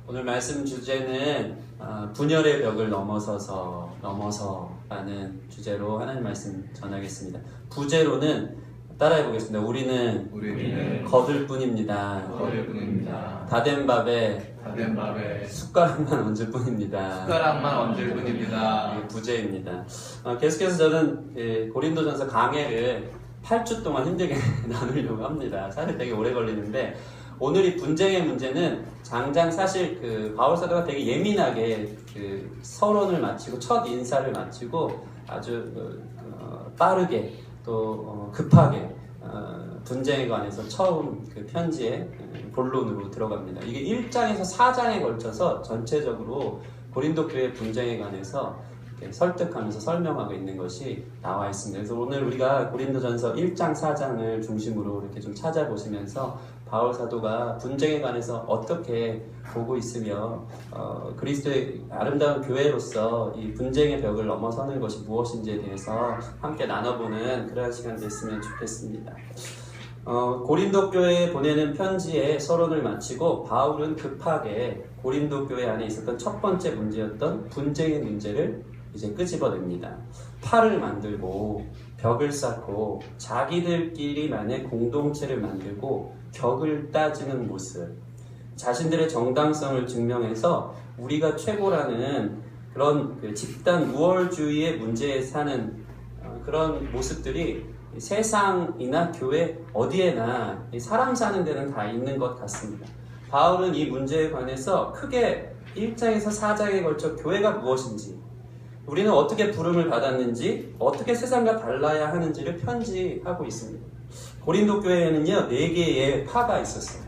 오늘 말씀 주제는 분열의 벽을 넘어서라는 주제로 하나님 말씀 전하겠습니다. 부제로는 따라해 보겠습니다. 우리는 거들 뿐입니다. 다된 밥에 숟가락만 얹을 뿐입니다. 이게 부제입니다. 계속해서 저는 고린도전서 강해를 8주 동안 힘들게 나누려고 합니다. 사실 되게 오래 걸리는데 오늘 이 분쟁의 문제는 장장 사실 바울 사도가 되게 예민하게 서론을 마치고 첫 인사를 마치고 아주 빠르게 또 급하게 분쟁에 관해서 처음 편지의 본론으로 들어갑니다. 이게 1장에서 4장에 걸쳐서 전체적으로 고린도 교회 분쟁에 관해서 설득하면서 설명하고 있는 것이 나와 있습니다. 그래서 오늘 우리가 고린도전서 1장, 4장을 중심으로 이렇게 좀 찾아보시면서 바울 사도가 분쟁에 관해서 어떻게 보고 있으며 그리스도의 아름다운 교회로서 이 분쟁의 벽을 넘어서는 것이 무엇인지에 대해서 함께 나눠보는 그런 시간 됐으면 좋겠습니다. 고린도 교회에 보내는 편지의 서론을 마치고 바울은 급하게 고린도 교회 안에 있었던 첫 번째 문제였던 분쟁의 문제를 이제 끄집어냅니다. 팔을 만들고 벽을 쌓고 자기들끼리만의 공동체를 만들고 격을 따지는 모습, 자신들의 정당성을 증명해서 우리가 최고라는 그런 집단 우월주의의 문제에 사는 그런 모습들이 세상이나 교회 어디에나 사람 사는 데는 다 있는 것 같습니다. 바울은 이 문제에 관해서 크게 1장에서 4장에 걸쳐 교회가 무엇인지, 우리는 어떻게 부름을 받았는지, 어떻게 세상과 달라야 하는지를 편지하고 있습니다. 고린도 교회에는요 4개의 파가 있었어요.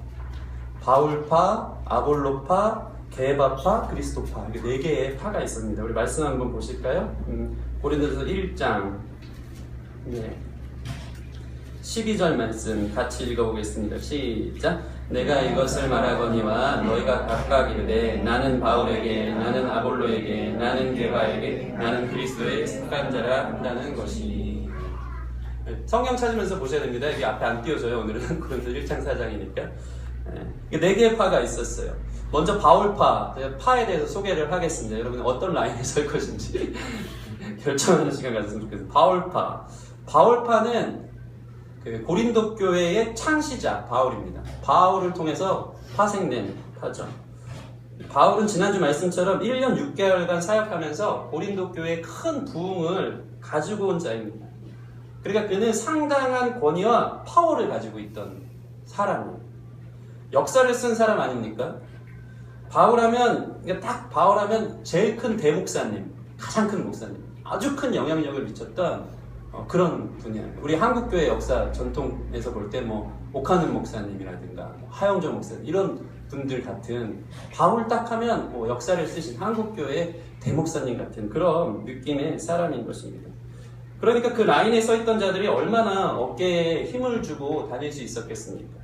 바울파, 아볼로파, 게바파, 그리스도파, 이렇게 4개의 파가 있습니다. 우리 말씀 한번 보실까요? 고린도전서 1장 12절 말씀 같이 읽어보겠습니다. 시작! 내가 이것을 말하거니와 너희가 각각 이르되 나는 바울에게, 나는 아볼로에게, 나는 게바에게, 나는 그리스도의 속한 자라 한다는 것이니. 성경 찾으면서 보셔야 됩니다. 이게 앞에 안 띄워져요. 오늘은 고린도 1장 4장이니까 4개의 파가 있었어요. 먼저 바울파, 파에 대해서 소개를 하겠습니다. 여러분 어떤 라인에 설 것인지 결정하는 시간 가졌으면 좋겠습니다. 바울파는 고린도 교회의 창시자 바울입니다. 바울을 통해서 파생된 파죠. 바울은 지난주 말씀처럼 1년 6개월간 사역하면서 고린도 교회의 큰 부흥을 가지고 온 자입니다. 그러니까 그는 상당한 권위와 파워를 가지고 있던 사람이에요. 역사를 쓴 사람 아닙니까? 바울하면 제일 큰 대목사님, 가장 큰 목사님, 아주 큰 영향력을 미쳤던 그런 분야입니다. 우리 한국교회 역사 전통에서 볼 때 오카는 목사님이라든가 하영조 목사님 이런 분들 같은 바울 딱 하면 역사를 쓰신 한국교회 대목사님 같은 그런 느낌의 사람인 것입니다. 그러니까 그 라인에 서 있던 자들이 얼마나 어깨에 힘을 주고 다닐 수 있었겠습니까?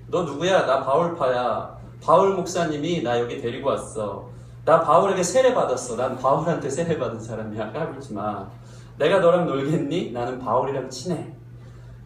너 누구야? 나 바울파야. 바울 목사님이 나 여기 데리고 왔어. 나 바울에게 세례받았어. 난 바울한테 세례받은 사람이야. 까불지 마. 내가 너랑 놀겠니? 나는 바울이랑 친해.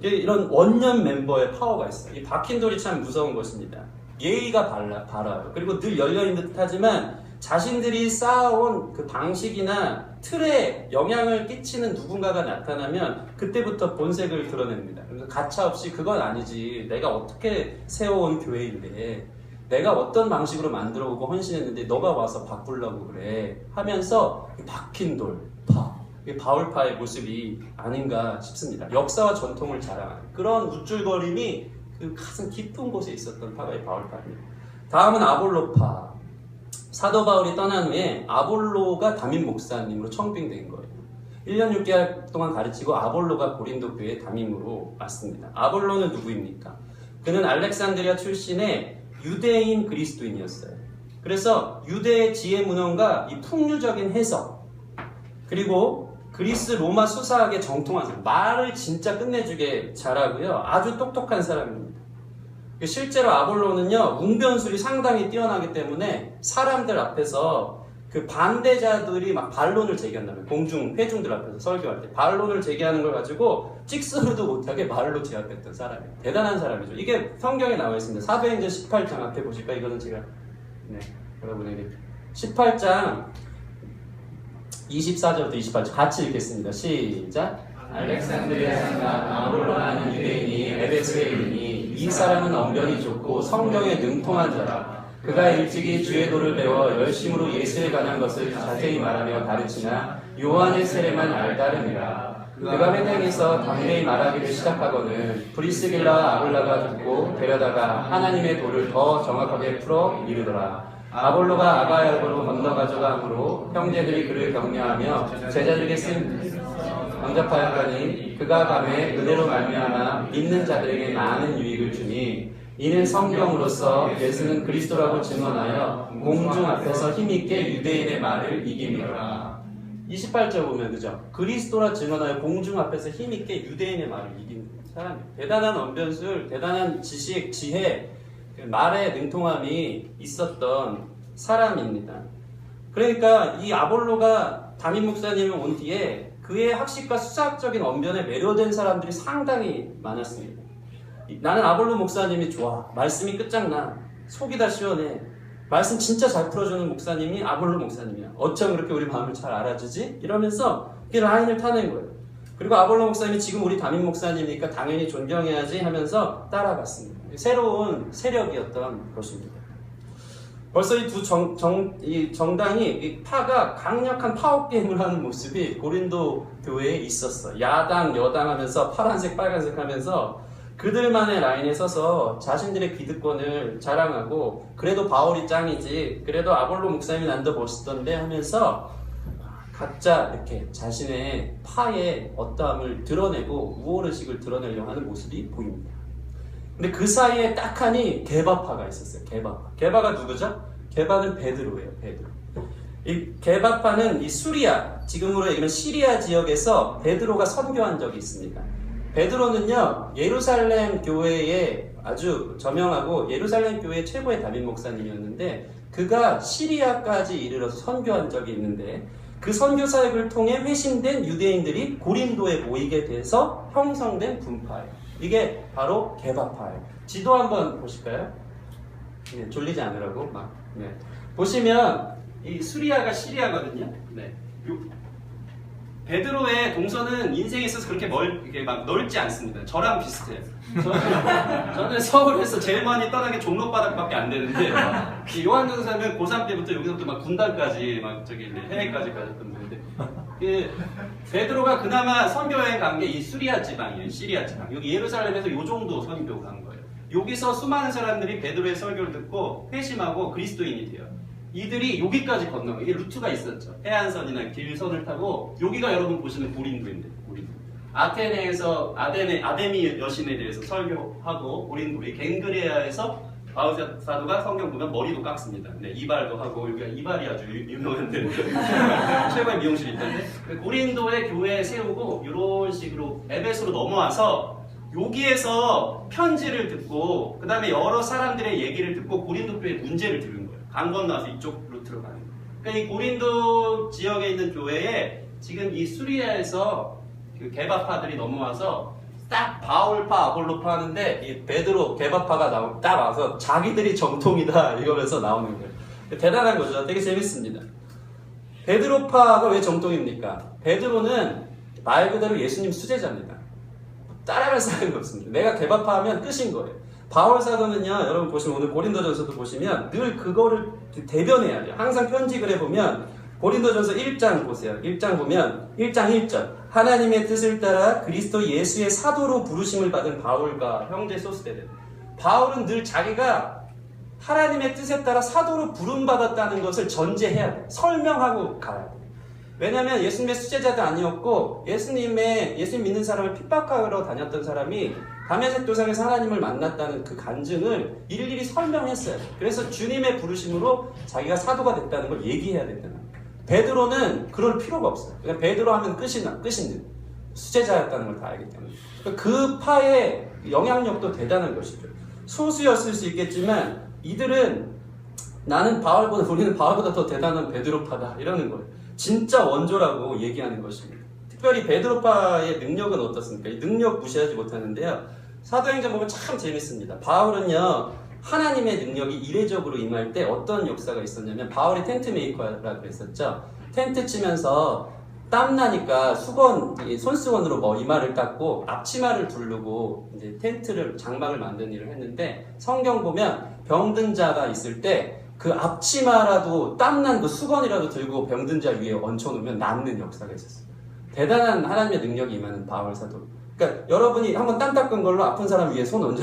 이런 원년 멤버의 파워가 있어요. 이 박힌 돌이 참 무서운 것입니다. 예의가 바라요. 그리고 늘 열려있는 듯 하지만 자신들이 쌓아온 그 방식이나 틀에 영향을 끼치는 누군가가 나타나면 그때부터 본색을 드러냅니다. 그래서 가차없이 그건 아니지. 내가 어떻게 세워온 교회인데 내가 어떤 방식으로 만들어오고 헌신했는데 너가 와서 바꾸려고 그래 하면서 박힌 돌, 파. 바울파의 모습이 아닌가 싶습니다. 역사와 전통을 자랑하는 그런 우쭐거림이 그 가슴 깊은 곳에 있었던 파가 이 바울파입니다. 다음은 아볼로파. 사도 바울이 떠난 후에 아볼로가 담임 목사님으로 청빙된 거예요. 1년 6개월 동안 가르치고 아볼로가 고린도 교회 담임으로 왔습니다. 아볼로는 누구입니까? 그는 알렉산드리아 출신의 유대인 그리스도인이었어요. 그래서 유대의 지혜 문헌과 이 풍류적인 해석, 그리고 그리스 로마 수사학에 정통한 사람, 말을 진짜 끝내주게 잘하고요. 아주 똑똑한 사람입니다. 실제로 아볼로는요, 웅변술이 상당히 뛰어나기 때문에 사람들 앞에서 그 반대자들이 막 반론을 제기한다면, 회중들 앞에서 설교할 때 반론을 제기하는 걸 가지고 찍소리도 못하게 말로 제압했던 사람이에요. 대단한 사람이죠. 이게 성경에 나와 있습니다. 사도행전 18장 앞에 보실까? 이거는 제가 네, 여러분에게 18장 24절부터 28절 같이 읽겠습니다. 시작. 알렉산드리아 상가 아볼로라는 유대인이 에베소에 이르니 이 사람은 언변이 좋고 성경에 능통한 자라. 그가 일찍이 주의 도를 배워 열심으로 예수에 관한 것을 자세히 말하며 가르치나 요한의 세례만 알다름이라. 그가 회당에서 담대히 말하기를 시작하거늘 브리스길라와 아굴라가 듣고 데려다가 하나님의 도를 더 정확하게 풀어 이르더라. 아볼로가 아가야로 건너가져가 하므로 형제들이 그를 격려하며 제자들에게 쓴 영접하였더니 그가 밤에 은혜로 말미암아 믿는 자들에게 많은 유익을 주니 이는 성경으로서 예수는 그리스도라고 증언하여 공중 앞에서 힘있게 유대인의 말을 이깁니다. 28절 보면 그죠? 그리스도라 증언하여 공중 앞에서 힘있게 유대인의 말을 이긴 사람이에요. 대단한 언변술, 대단한 지식, 지혜, 말의 능통함이 있었던 사람입니다. 그러니까 이 아볼로가 담임 목사님이 온 뒤에 그의 학식과 수사학적인 언변에 매료된 사람들이 상당히 많았습니다. 나는 아볼로 목사님이 좋아. 말씀이 끝장나. 속이 다 시원해. 말씀 진짜 잘 풀어주는 목사님이 아볼로 목사님이야. 어쩜 그렇게 우리 마음을 잘 알아주지? 이러면서 이게 라인을 타는 거예요. 그리고 아볼로 목사님이 지금 우리 담임 목사님이니까 당연히 존경해야지 하면서 따라갔습니다. 새로운 세력이었던 것입니다. 벌써 이 두 정당이 이 파가 강력한 파워 게임을 하는 모습이 고린도 교회에 있었어. 야당, 여당 하면서 파란색, 빨간색 하면서 그들만의 라인에 서서 자신들의 기득권을 자랑하고 그래도 바울이 짱이지, 그래도 아볼로 목사님이 난 더 멋있던데 하면서 각자 이렇게 자신의 파의 어떠함을 드러내고 우월의식을 드러내려고 하는 모습이 보입니다. 근데 그 사이에 딱하니 게바파가 있었어요. 게바가 누구죠? 게바는 베드로예요. 베드로. 이 게바파는 이 수리아, 지금으로 얘기하면 시리아 지역에서 베드로가 선교한 적이 있습니다. 베드로는요, 예루살렘 교회의 아주 저명하고 예루살렘 교회 최고의 담임 목사님이었는데 그가 시리아까지 이르러서 선교한 적이 있는데 그 선교 사역을 통해 회심된 유대인들이 고린도에 모이게 돼서 형성된 분파예요. 이게 바로 게바파예요. 지도 한번 보실까요? 네, 졸리지 않으라고 막. 네. 보시면 이 수리아가 시리아거든요. 네. 베드로의 동선은 인생에 있어서 그렇게 이게 막 넓지 않습니다. 저랑 비슷해요. 저는 서울에서 제일 많이 떠난 게 종로바닥밖에 안 되는데 요한경 사람은 고3 때부터 여기서부터 막 군단까지 막 저기 해외까지 가셨던 분인데 베드로가 그나마 선교여행 간 게 이 수리아 지방이에요. 시리아 지방. 여기 예루살렘에서 요 정도 선교 간 거예요. 여기서 수많은 사람들이 베드로의 설교를 듣고 회심하고 그리스도인이 돼요. 이들이 여기까지 건너가. 이게 루트가 있었죠. 해안선이나 길선을 타고 여기가 여러분 보시는 고린도인데, 고린도. 아테네에서 아데미 여신에 대해서 설교하고 고린도리 갱그레아에서 바울 사도가 성경 보면 머리도 깎습니다. 네, 이발도 하고 여기가 이발이 아주 유명한데 최고의 미용실이 있던데 고린도의 교회에 세우고 이런 식으로 에베소로 넘어와서 여기에서 편지를 듣고 그 다음에 여러 사람들의 얘기를 듣고 고린도 교회의 문제를 들은 거예요. 강 건너서 이쪽 루트로 가는 거예요. 그러니까 이 고린도 지역에 있는 교회에 지금 이 수리아에서 그 게바파들이 넘어와서 딱 바울파, 아볼로파 하는데 이 베드로, 게바파가 딱 와서 자기들이 정통이다 이러면서 나오는 거예요. 대단한 거죠. 되게 재밌습니다. 베드로파가 왜 정통입니까? 베드로는 말 그대로 예수님 수제자입니다. 따라갈 사람이 없습니다. 내가 게바파 하면 끝인 거예요. 바울 사도는요, 여러분 보시면 오늘 고린도전서도 보시면 늘 그거를 대변해야 돼요. 항상 편집을 해보면 고린도전서 1장 보세요. 1장 보면 1장 1절 하나님의 뜻을 따라 그리스도 예수의 사도로 부르심을 받은 바울과 형제 소스테들. 바울은 늘 자기가 하나님의 뜻에 따라 사도로 부름받았다는 것을 전제해야 돼요. 설명하고 가야 돼요. 왜냐하면 예수님의 수제자도 아니었고 예수님 믿는 사람을 핍박하러 다녔던 사람이 다메섹 도상에서 하나님을 만났다는 그 간증을 일일이 설명했어요. 그래서 주님의 부르심으로 자기가 사도가 됐다는 걸 얘기해야 된다는 거예요. 베드로는 그럴 필요가 없어요. 그냥 베드로 하면 끝인 수제자였다는 걸 다 알기 때문에 그 파의 영향력도 대단한 것이죠. 소수였을 수 있겠지만 이들은 우리는 바울보다 더 대단한 베드로파다 이러는 거예요. 진짜 원조라고 얘기하는 것입니다. 특별히 베드로파의 능력은 어떻습니까? 이 능력 무시하지 못하는데요. 사도행전 보면 참 재밌습니다. 바울은요, 하나님의 능력이 이례적으로 임할 때 어떤 역사가 있었냐면 바울이 텐트 메이커라고 그랬었죠. 텐트 치면서 땀나니까 손수건으로 뭐 이마를 닦고 앞치마를 두르고 이제 텐트를 장막을 만드는 일을 했는데 성경 보면 병든 자가 있을 때 그 앞치마라도 땀난 그 수건이라도 들고 병든 자 위에 얹혀놓으면 낫는 역사가 있었어요. 대단한 하나님의 능력이 임하는 바울 사도. 그러니까 여러분이 한번 땀 닦은 걸로 아픈 사람 위에 손 얹어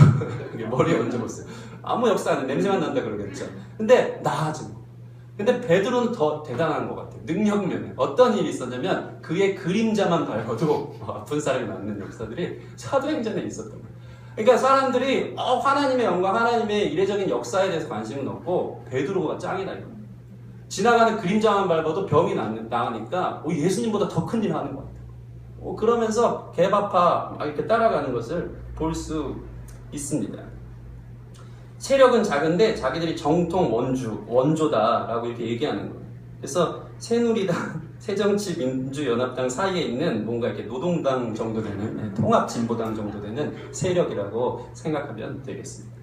머리에 얹어보세요. 아무 역사 안 해. 냄새만 난다 그러겠죠. 근데 나아지고. 근데 베드로는 더 대단한 것 같아요. 능력면에 어떤 일이 있었냐면 그의 그림자만 밟아도 아픈 사람이 낫는 역사들이 사도행전에 있었던 거예요. 그러니까 사람들이 하나님의 영광, 하나님의 이례적인 역사에 대해서 관심은 없고 베드로가 짱이다 이거. 지나가는 그림자만 밟아도 병이 나으니까 예수님보다 더 큰 일을 하는 것 같아요. 그러면서 개바파 이렇게 따라가는 것을 볼 수 있습니다. 세력은 작은데 자기들이 정통 원조다라고 이렇게 얘기하는 거예요. 그래서 새누리당, 새정치민주연합당 사이에 있는 뭔가 이렇게 노동당 정도 되는 통합진보당 정도 되는 세력이라고 생각하면 되겠습니다.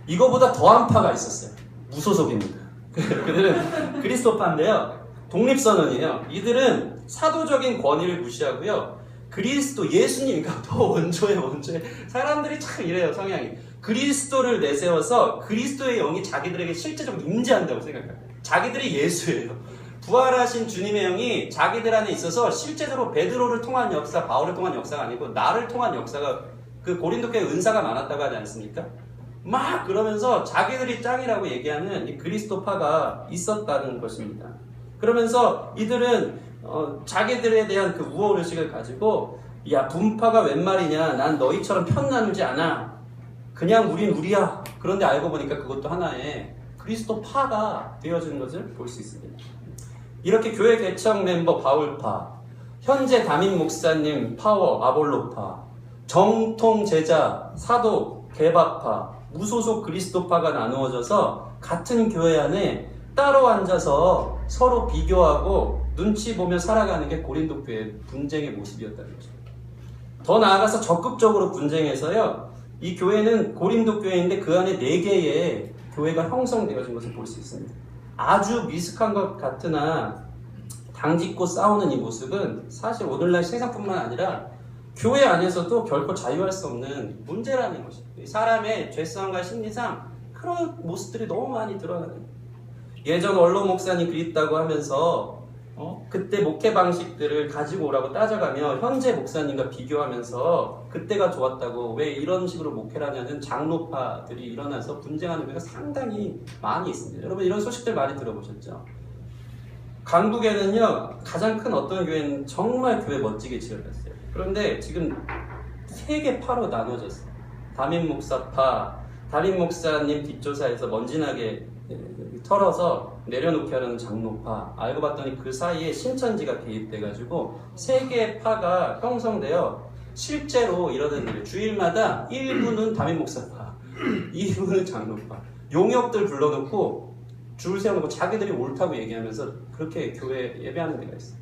이거보다 더한 파가 있었어요. 무소속입니다. 그들은 그리스도파인데요. 독립선언이에요. 이들은 사도적인 권위를 무시하고요. 그리스도 예수님과 더 원조에 사람들이 참 이래요. 성향이. 그리스도를 내세워서 그리스도의 영이 자기들에게 실제적으로 임재한다고 생각해요. 자기들이 예수예요. 부활하신 주님의 영이 자기들 안에 있어서 실제적으로 베드로를 통한 역사, 바울을 통한 역사가 아니고 나를 통한 역사가 그 고린도교에 은사가 많았다고 하지 않습니까? 막 그러면서 자기들이 짱이라고 얘기하는 이 그리스도파가 있었다는 것입니다. 그러면서 이들은 자기들에 대한 그 우월의식을 가지고 야 분파가 웬 말이냐, 난 너희처럼 편 나누지 않아, 그냥 우린 우리야. 그런데 알고 보니까 그것도 하나의 그리스도파가 되어지는 것을 볼 수 있습니다. 이렇게 교회 개척 멤버 바울파, 현재 담임 목사님 파워 아볼로파, 정통 제자 사도 개바파, 무소속 그리스도파가 나누어져서 같은 교회 안에 따로 앉아서 서로 비교하고 눈치 보며 살아가는 게 고린도 교회의 분쟁의 모습이었다는 거죠. 더 나아가서 적극적으로 분쟁해서요, 이 교회는 고린도 교회인데 그 안에 4개의 교회가 형성되어진 것을 볼 수 있습니다. 아주 미숙한 것 같으나 당짓고 싸우는 이 모습은 사실 오늘날 세상뿐만 아니라 교회 안에서도 결코 자유할 수 없는 문제라는 것입니다. 사람의 죄성과 심리상 그런 모습들이 너무 많이 드러나는. 예전 원로 목사님 그립다고 하면서 그때 목회 방식들을 가지고 오라고 따져가며 현재 목사님과 비교하면서 그때가 좋았다고 왜 이런 식으로 목회를 하냐는 장로파들이 일어나서 분쟁하는 경우가 상당히 많이 있습니다. 여러분 이런 소식들 많이 들어보셨죠? 강북에는요 가장 큰 어떤 교회는 정말 교회 멋지게 지어졌어요. 그런데 지금 3개 파로 나눠졌어요. 담임 목사파, 담임 목사님 뒷조사에서 먼지나게 털어서 내려놓게 하려는 장로파, 알고 봤더니 그 사이에 신천지가 개입돼가지고 3개의 파가 형성되어 실제로 이러는 일이에요. 주일마다 1부는 담임 목사파, 2부는 장로파, 용역들 불러놓고 줄 세워놓고 자기들이 옳다고 얘기하면서 그렇게 교회 예배하는 데가 있어요.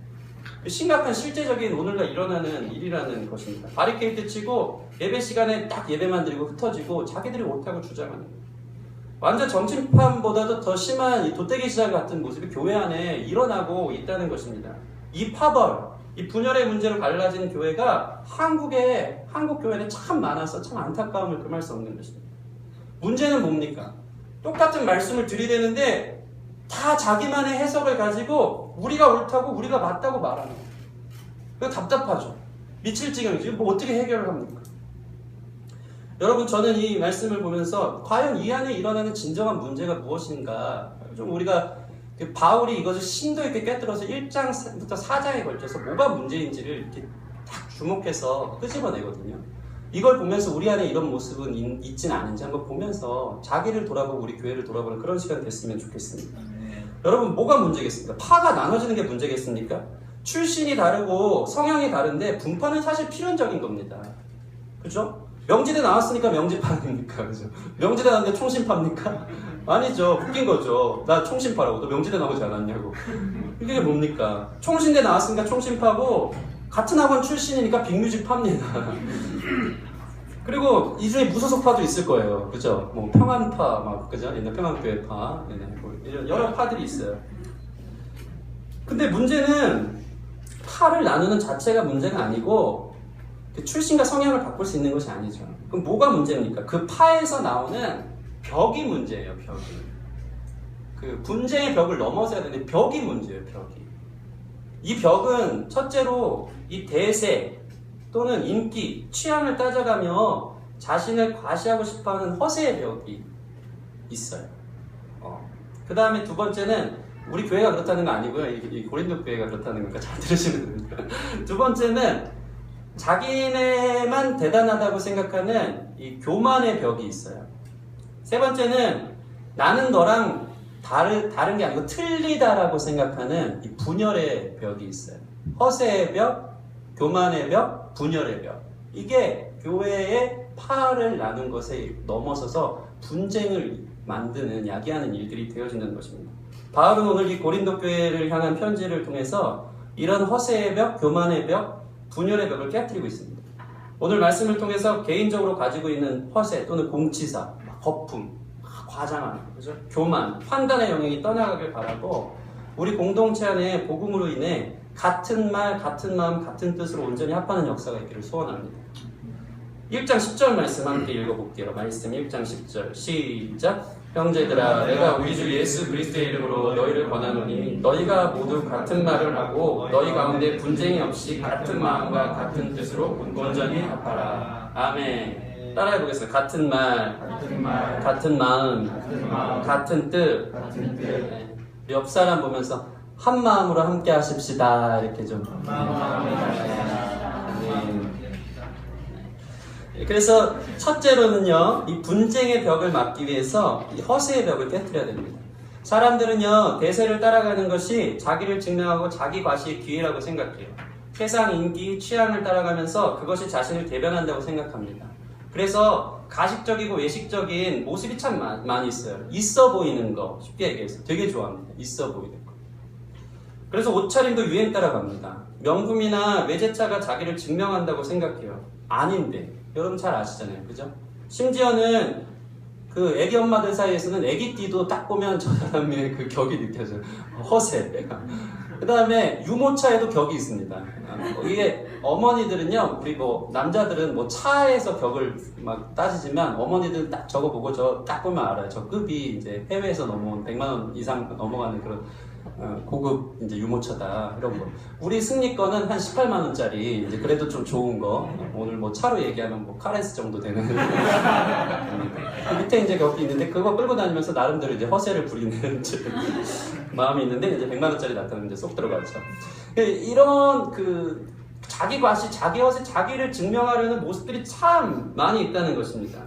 심각한 실제적인 오늘날 일어나는 일이라는 것입니다. 바리케이트 치고 예배 시간에 딱 예배만 드리고 흩어지고 자기들이 옳다고 주장하는 거예요. 완전 정치판보다도 더 심한 이 도떼기 시장 같은 모습이 교회 안에 일어나고 있다는 것입니다. 이 파벌, 이 분열의 문제로 갈라진 교회가 한국 교회는 참 많아서 참 안타까움을 금할 수 없는 것입니다. 문제는 뭡니까? 똑같은 말씀을 들이대는데 다 자기만의 해석을 가지고 우리가 옳다고 우리가 맞다고 말하는 거예요. 그거 답답하죠. 미칠 지경이지. 뭐 어떻게 해결을 합니까? 여러분 저는 이 말씀을 보면서 과연 이 안에 일어나는 진정한 문제가 무엇인가, 좀 우리가 바울이 이것을 심도 있게 꿰뚫어서 1장부터 4장에 걸쳐서 뭐가 문제인지를 이렇게 딱 주목해서 끄집어내거든요. 이걸 보면서 우리 안에 이런 모습은 있진 않은지 한번 보면서 자기를 돌아보고 우리 교회를 돌아보는 그런 시간 됐으면 좋겠습니다. 여러분 뭐가 문제겠습니까? 파가 나눠지는 게 문제겠습니까? 출신이 다르고 성향이 다른데 분파는 사실 필연적인 겁니다. 그죠? 명지대 나왔으니까 명지파입니까? 그죠? 명지대 나왔는데 총신파입니까? 아니죠. 웃긴 거죠. 나 총신파라고. 너 명지대 나오지 않았냐고. 이게 뭡니까? 총신대 나왔으니까 총신파고 같은 학원 출신이니까 빅뮤직파입니다. 그리고 이 중에 무소속파도 있을 거예요. 그죠? 뭐 평안파, 막 그죠? 옛날 평안교회파, 뭐 이런 여러 파들이 있어요. 근데 문제는 파를 나누는 자체가 문제가 아니고 그 출신과 성향을 바꿀 수 있는 것이 아니죠. 그럼 뭐가 문제입니까? 그 파에서 나오는 벽이 문제예요. 벽이. 그 분쟁의 벽을 넘어서야 되는데 벽이 문제예요. 벽이. 이 벽은 첫째로 이 대세 또는 인기, 취향을 따져가며 자신을 과시하고 싶어하는 허세의 벽이 있어요. 그 다음에 두 번째는 우리 교회가 그렇다는 거 아니고요. 이 고린도 교회가 그렇다는 거니까 잘 들으시면 됩니다. 두 번째는 자기네만 대단하다고 생각하는 이 교만의 벽이 있어요. 세 번째는 나는 너랑 다른 게 아니고 틀리다라고 생각하는 이 분열의 벽이 있어요. 허세의 벽, 교만의 벽, 분열의 벽. 이게 교회의 파를 나눈 것에 넘어서서 분쟁을 만드는 야기하는 일들이 되어진다는 것입니다. 바울은 오늘 이 고린도 교회를 향한 편지를 통해서 이런 허세의 벽, 교만의 벽, 분열의 벽을 깨뜨리고 있습니다. 오늘 말씀을 통해서 개인적으로 가지고 있는 허세 또는 공치사, 거품, 과장하는, 그죠? 교만, 판단의 영역이 떠나가길 바라고 우리 공동체 안에 복음으로 인해 같은 말, 같은 마음, 같은 뜻으로 온전히 합하는 역사가 있기를 소원합니다. 1장 10절 말씀 함께 읽어볼게요. 말씀 1장 10절 시작. 형제들아 내가 우리 주 예수 그리스도의 이름으로 너희를 권하노니 너희가 모두 같은 말을 하고 너희 가운데 분쟁이 없이 같은 마음과 같은 뜻으로 온전히 합하라. 아멘. 따라해 보겠습니다. 같은 말, 같은 마음, 같은 뜻. 네. 옆 사람 보면서 한 마음으로 함께 하십시다. 이렇게 좀. 그래서 첫째로는요, 이 분쟁의 벽을 막기 위해서 이 허세의 벽을 깨뜨려야 됩니다. 사람들은요, 대세를 따라가는 것이 자기를 증명하고 자기 과시의 기회라고 생각해요. 세상 인기, 취향을 따라가면서 그것이 자신을 대변한다고 생각합니다. 그래서 가식적이고 외식적인 모습이 참 많이 있어요. 있어 보이는 거, 쉽게 얘기해서 되게 좋아합니다. 있어 보이는 거. 그래서 옷차림도 유행 따라갑니다. 명품이나 외제차가 자기를 증명한다고 생각해요. 아닌데. 여러분 잘 아시잖아요. 그죠? 심지어는 그 애기 엄마들 사이에서는 애기띠도 딱 보면 저 사람의 그 격이 느껴져요. 허세. 그 다음에 유모차에도 격이 있습니다. 이게 어머니들은요, 우리 뭐 남자들은 뭐 차에서 격을 막 따지지만 어머니들은 딱 저거 보고 저 딱 보면 알아요. 저 급이 이제 해외에서 넘어온 100만 원 이상 넘어가는 그런 고급 이제 유모차다 이런 거. 우리 승리 거는 한 18만 원짜리 이제 그래도 좀 좋은 거. 오늘 뭐 차로 얘기하면 뭐 카렌스 정도 되는. 그 밑에 이제 격이 있는데 그거 끌고 다니면서 나름대로 이제 허세를 부리는 마음이 있는데 이제 100만 원짜리 나타나는데 쏙 들어가죠. 이런 그 자기 과시, 자기 허세, 자기를 증명하려는 모습들이 참 많이 있다는 것입니다.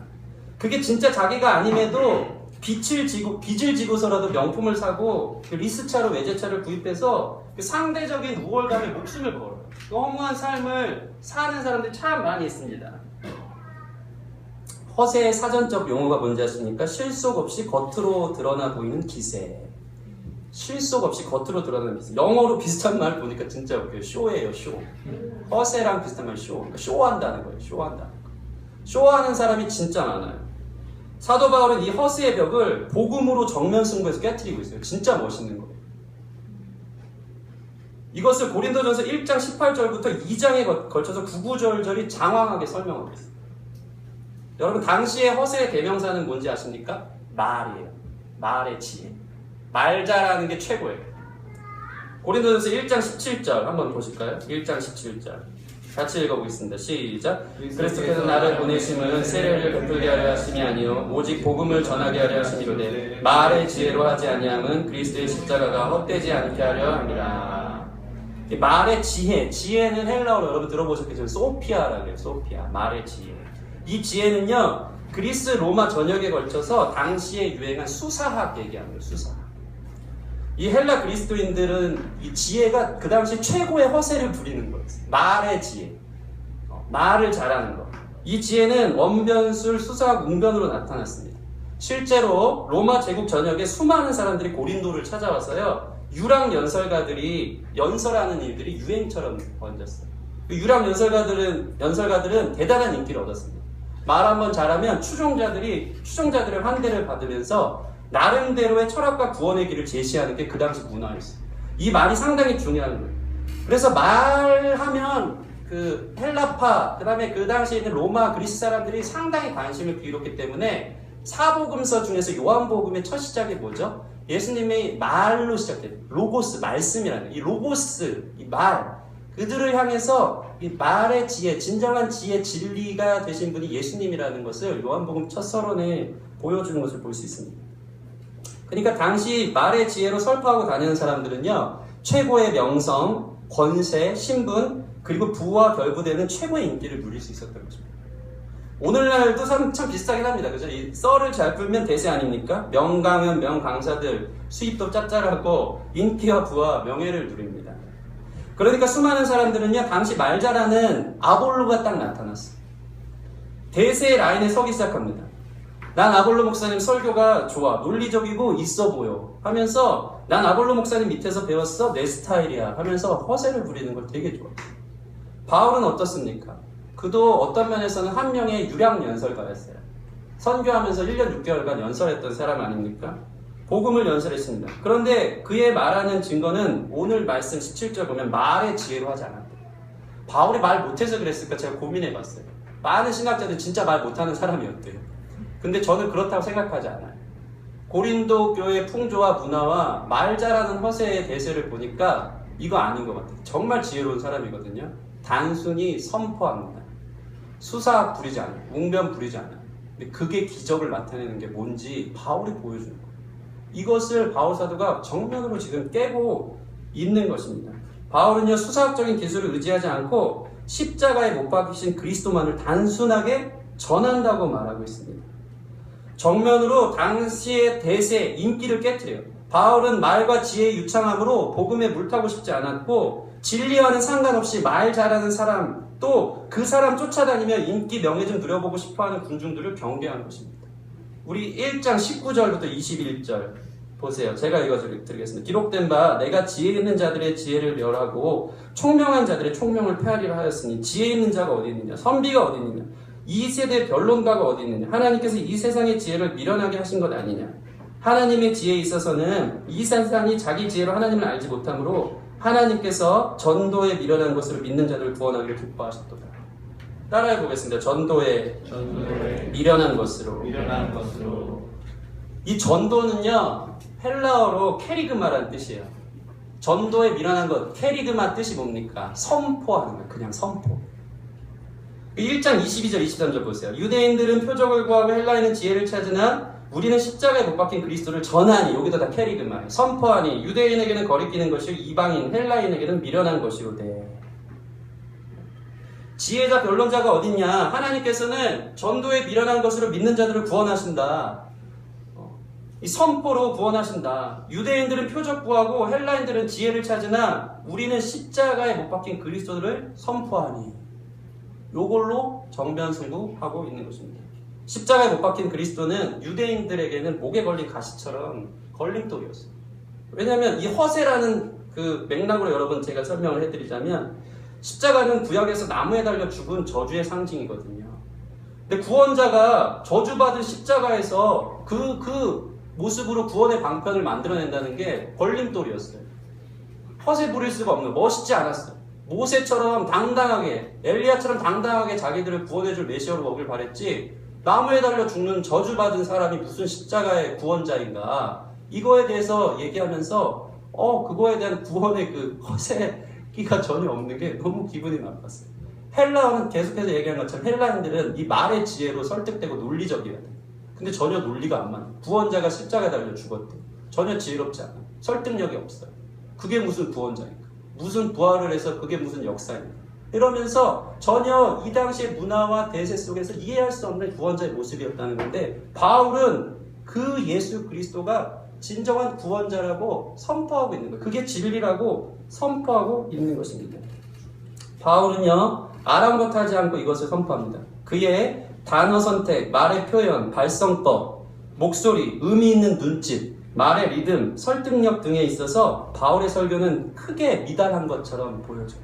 그게 진짜 자기가 아님에도 빚을 지고서라도 명품을 사고 그 리스차로 외제차를 구입해서 그 상대적인 우월감에 목숨을 걸어요. 그 허무한 삶을 사는 사람들이 참 많이 있습니다. 허세의 사전적 용어가 뭔지 아십니까? 실속 없이 겉으로 드러나 보이는 기세. 실속 없이 겉으로 드러나는 기세. 영어로 비슷한 말 보니까 진짜 웃겨요. 쇼예요, 쇼. 허세랑 비슷한 말 쇼. 그러니까 쇼한다는 거예요. 쇼한다는 거. 쇼하는 사람이 진짜 많아요. 사도 바울은 이 허세의 벽을 복음으로 정면 승부해서 깨트리고 있어요. 진짜 멋있는 거예요. 이것을 고린도전서 1장 18절부터 2장에 걸쳐서 구구절절히 장황하게 설명하고 있어요. 여러분 당시의 허세의 대명사는 뭔지 아십니까? 말이에요. 말의 지혜. 말 잘하는 게 최고예요. 고린도전서 1장 17절 한번 보실까요? 1장 17절 같이 읽어보겠습니다. 시작. 그리스도께서 나를 보내심은 세례를 베풀게 하려 하심이 아니요 오직 복음을 전하게 하려 하심이로되 말의 지혜로 하지 아니함은 그리스도의 십자가가 헛되지 않게 하려 함이라. 말의 지혜, 지혜는 헬라어로 여러분 들어보셨겠지만 소피아라고 해요. 소피아, 말의 지혜. 이 지혜는요 그리스 로마 전역에 걸쳐서 당시에 유행한 수사학 얘기합니다. 수사학. 이 헬라 그리스도인들은 이 지혜가 그 당시 최고의 허세를 부리는 거였어요. 말의 지혜. 말을 잘하는 것. 이 지혜는 원변술, 수사학, 웅변으로 나타났습니다. 실제로 로마 제국 전역에 수많은 사람들이 고린도를 찾아와서요. 유랑 연설가들이 연설하는 일들이 유행처럼 번졌어요. 유랑 연설가들은 대단한 인기를 얻었습니다. 말 한번 잘하면 추종자들의 환대를 받으면서 나름대로의 철학과 구원의 길을 제시하는 게 그 당시 문화였어요. 이 말이 상당히 중요한 거예요. 그래서 말하면 그 헬라파, 그 다음에 그 당시에 있는 로마, 그리스 사람들이 상당히 관심을 기울였기 때문에 사복음서 중에서 요한복음의 첫 시작이 뭐죠? 예수님의 말로 시작돼요. 로고스, 말씀이라는 거예요. 이 로고스, 이 말, 그들을 향해서 이 말의 지혜, 진정한 지혜, 진리가 되신 분이 예수님이라는 것을 요한복음 첫 서론에 보여주는 것을 볼 수 있습니다. 그러니까 당시 말의 지혜로 설파하고 다니는 사람들은요, 최고의 명성, 권세, 신분, 그리고 부와 결부되는 최고의 인기를 누릴 수 있었던 것입니다. 오늘날도 참 비슷하긴 합니다. 그죠? 이 썰을 잘 풀면 대세 아닙니까? 명강연, 명강사들, 수입도 짭짤하고 인기와 부와 명예를 누립니다. 그러니까 수많은 사람들은요, 당시 말 잘하는 아볼로가 딱 나타났어요. 대세의 라인에 서기 시작합니다. 난 아볼로 목사님 설교가 좋아, 논리적이고 있어 보여 하면서 난 아볼로 목사님 밑에서 배웠어, 내 스타일이야 하면서 허세를 부리는 걸 되게 좋아해요. 바울은 어떻습니까? 그도 어떤 면에서는 한 명의 유량 연설가였어요. 선교하면서 1년 6개월간 연설했던 사람 아닙니까? 복음을 연설했습니다. 그런데 그의 말하는 증거는 오늘 말씀 17절 보면 말의 지혜로 하지 않았대요. 바울이 말 못해서 그랬을까 제가 고민해봤어요. 많은 신학자들은 진짜 말 못하는 사람이었대요. 근데 저는 그렇다고 생각하지 않아요. 고린도 교회 풍조와 문화와 말 잘하는 허세의 대세를 보니까 이거 아닌 것 같아요. 정말 지혜로운 사람이거든요. 단순히 선포합니다. 수사 부리지 않아요. 웅변 부리지 않아요. 근데 그게 기적을 나타내는 게 뭔지 바울이 보여주는 거예요. 이것을 바울 사도가 정면으로 지금 깨고 있는 것입니다. 바울은요, 수사학적인 기술을 의지하지 않고 십자가에 못 박히신 그리스도만을 단순하게 전한다고 말하고 있습니다. 정면으로 당시의 대세, 인기를 깨트려요. 바울은 말과 지혜의 유창함으로 복음에 물타고 싶지 않았고 진리와는 상관없이 말 잘하는 사람, 또 그 사람 쫓아다니며 인기, 명예 좀 누려보고 싶어하는 군중들을 경계하는 것입니다. 우리 1장 19절부터 21절 보세요. 제가 읽어드리겠습니다. 기록된 바 내가 지혜 있는 자들의 지혜를 멸하고 총명한 자들의 총명을 폐하리라 하였으니 지혜 있는 자가 어디 있느냐, 선비가 어디 있느냐, 이 세대의 변론가가 어디 있느냐, 하나님께서 이 세상의 지혜를 미련하게 하신 것 아니냐. 하나님의 지혜에 있어서는 이 세상이 자기 지혜로 하나님을 알지 못하므로 하나님께서 전도에 미련한 것으로 믿는 자들을 구원하기를 기뻐하셨도다. 따라해 보겠습니다. 전도에 미련한 것으로. 이 전도는요, 헬라어로 캐리그마라는 뜻이에요. 전도에 미련한 것, 캐리그마 뜻이 뭡니까? 선포하는 거예요. 그냥 선포. 1장 22절 23절 보세요. 유대인들은 표적을 구하고 헬라인은 지혜를 찾으나 우리는 십자가에 못 박힌 그리스도를 전하니, 여기도 다 캐리그마, 선포하니 유대인에게는 거리끼는 것이요 이방인 헬라인에게는 미련한 것이로되. 지혜자 변론자가 어딨냐? 하나님께서는 전도에 미련한 것으로 믿는 자들을 구원하신다. 이 선포로 구원하신다. 유대인들은 표적 구하고 헬라인들은 지혜를 찾으나 우리는 십자가에 못 박힌 그리스도를 선포하니. 요걸로 정변승부하고 있는 것입니다. 십자가에 못 박힌 그리스도는 유대인들에게는 목에 걸린 가시처럼 걸림돌이었어요. 왜냐하면 이 허세라는 그 맥락으로 여러분 제가 설명을 해드리자면, 십자가는 구약에서 나무에 달려 죽은 저주의 상징이거든요. 근데 구원자가 저주받은 십자가에서 그 모습으로 구원의 방편을 만들어낸다는 게 걸림돌이었어요. 허세 부릴 수가 없는, 멋있지 않았어요. 모세처럼 당당하게, 엘리야처럼 당당하게 자기들을 구원해줄 메시아로 오길 바랬지, 나무에 달려 죽는 저주받은 사람이 무슨 십자가의 구원자인가, 이거에 대해서 얘기하면서 그거에 대한 구원의 그 허세기가 전혀 없는 게 너무 기분이 나빴어요. 헬라어는 계속해서 얘기한 것처럼 헬라인들은 이 말의 지혜로 설득되고 논리적이어야 돼. 근데 전혀 논리가 안 맞아. 구원자가 십자가에 달려 죽었대. 전혀 지혜롭지 않아. 설득력이 없어요. 그게 무슨 구원자인가? 무슨 부활을 해서 그게 무슨 역사인가? 이러면서 전혀 이 당시의 문화와 대세 속에서 이해할 수 없는 구원자의 모습이었다는 건데, 바울은 그 예수 그리스도가 진정한 구원자라고 선포하고 있는 거예요. 그게 진리라고 선포하고 있는 것입니다. 바울은요, 아랑곳하지 않고 이것을 선포합니다. 그의 단어 선택, 말의 표현, 발성법, 목소리, 의미 있는 눈짓, 말의 리듬, 설득력 등에 있어서 바울의 설교는 크게 미달한 것처럼 보여져요.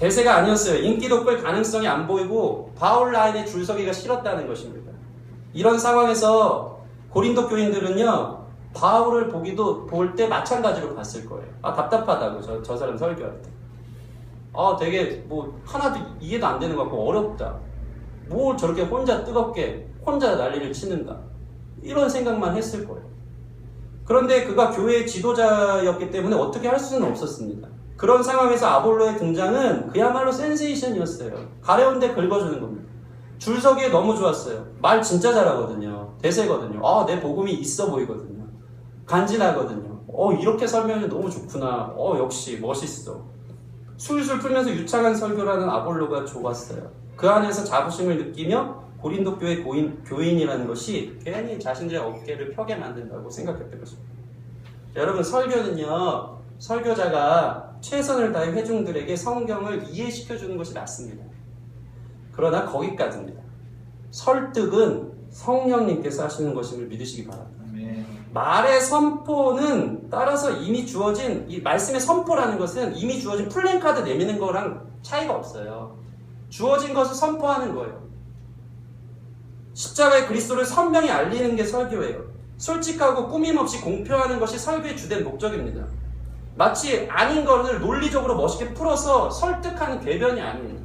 대세가 아니었어요. 인기 돋볼 가능성이 안 보이고 바울 라인에 줄 서기가 싫었다는 것입니다. 이런 상황에서 고린도 교인들은요, 바울을 볼 때 마찬가지로 봤을 거예요. 아, 답답하다고, 저 사람 설교할 때. 아, 되게 하나도 이해도 안 되는 것 같고 어렵다. 뭘 저렇게 혼자 뜨겁게 혼자 난리를 치는가. 이런 생각만 했을 거예요. 그런데 그가 교회의 지도자였기 때문에 어떻게 할 수는 없었습니다. 그런 상황에서 아볼로의 등장은 그야말로 센세이션이었어요. 가려운데 긁어주는 겁니다. 줄서기에 너무 좋았어요. 말 진짜 잘하거든요. 대세거든요. 내 복음이 있어 보이거든요. 간지나거든요. 이렇게 설명이 너무 좋구나. 역시 멋있어. 술술 풀면서 유창한 설교라는 아볼로가 좋았어요. 그 안에서 자부심을 느끼며 고린도 교회 교인이라는 것이 괜히 자신들의 어깨를 펴게 만든다고 생각했던 것입니다. 여러분, 설교는요, 설교자가 최선을 다해 회중들에게 성경을 이해시켜주는 것이 맞습니다. 그러나 거기까지입니다. 설득은 성령님께서 하시는 것임을 믿으시기 바랍니다. 말의 선포는 따라서 이미 주어진, 이 말씀의 선포라는 것은 이미 주어진 플랜카드 내미는 거랑 차이가 없어요. 주어진 것을 선포하는 거예요. 십자가의 그리스도를 선명히 알리는 게 설교예요. 솔직하고 꾸밈없이 공표하는 것이 설교의 주된 목적입니다. 마치 아닌 것을 논리적으로 멋있게 풀어서 설득하는 궤변이 아닙니다.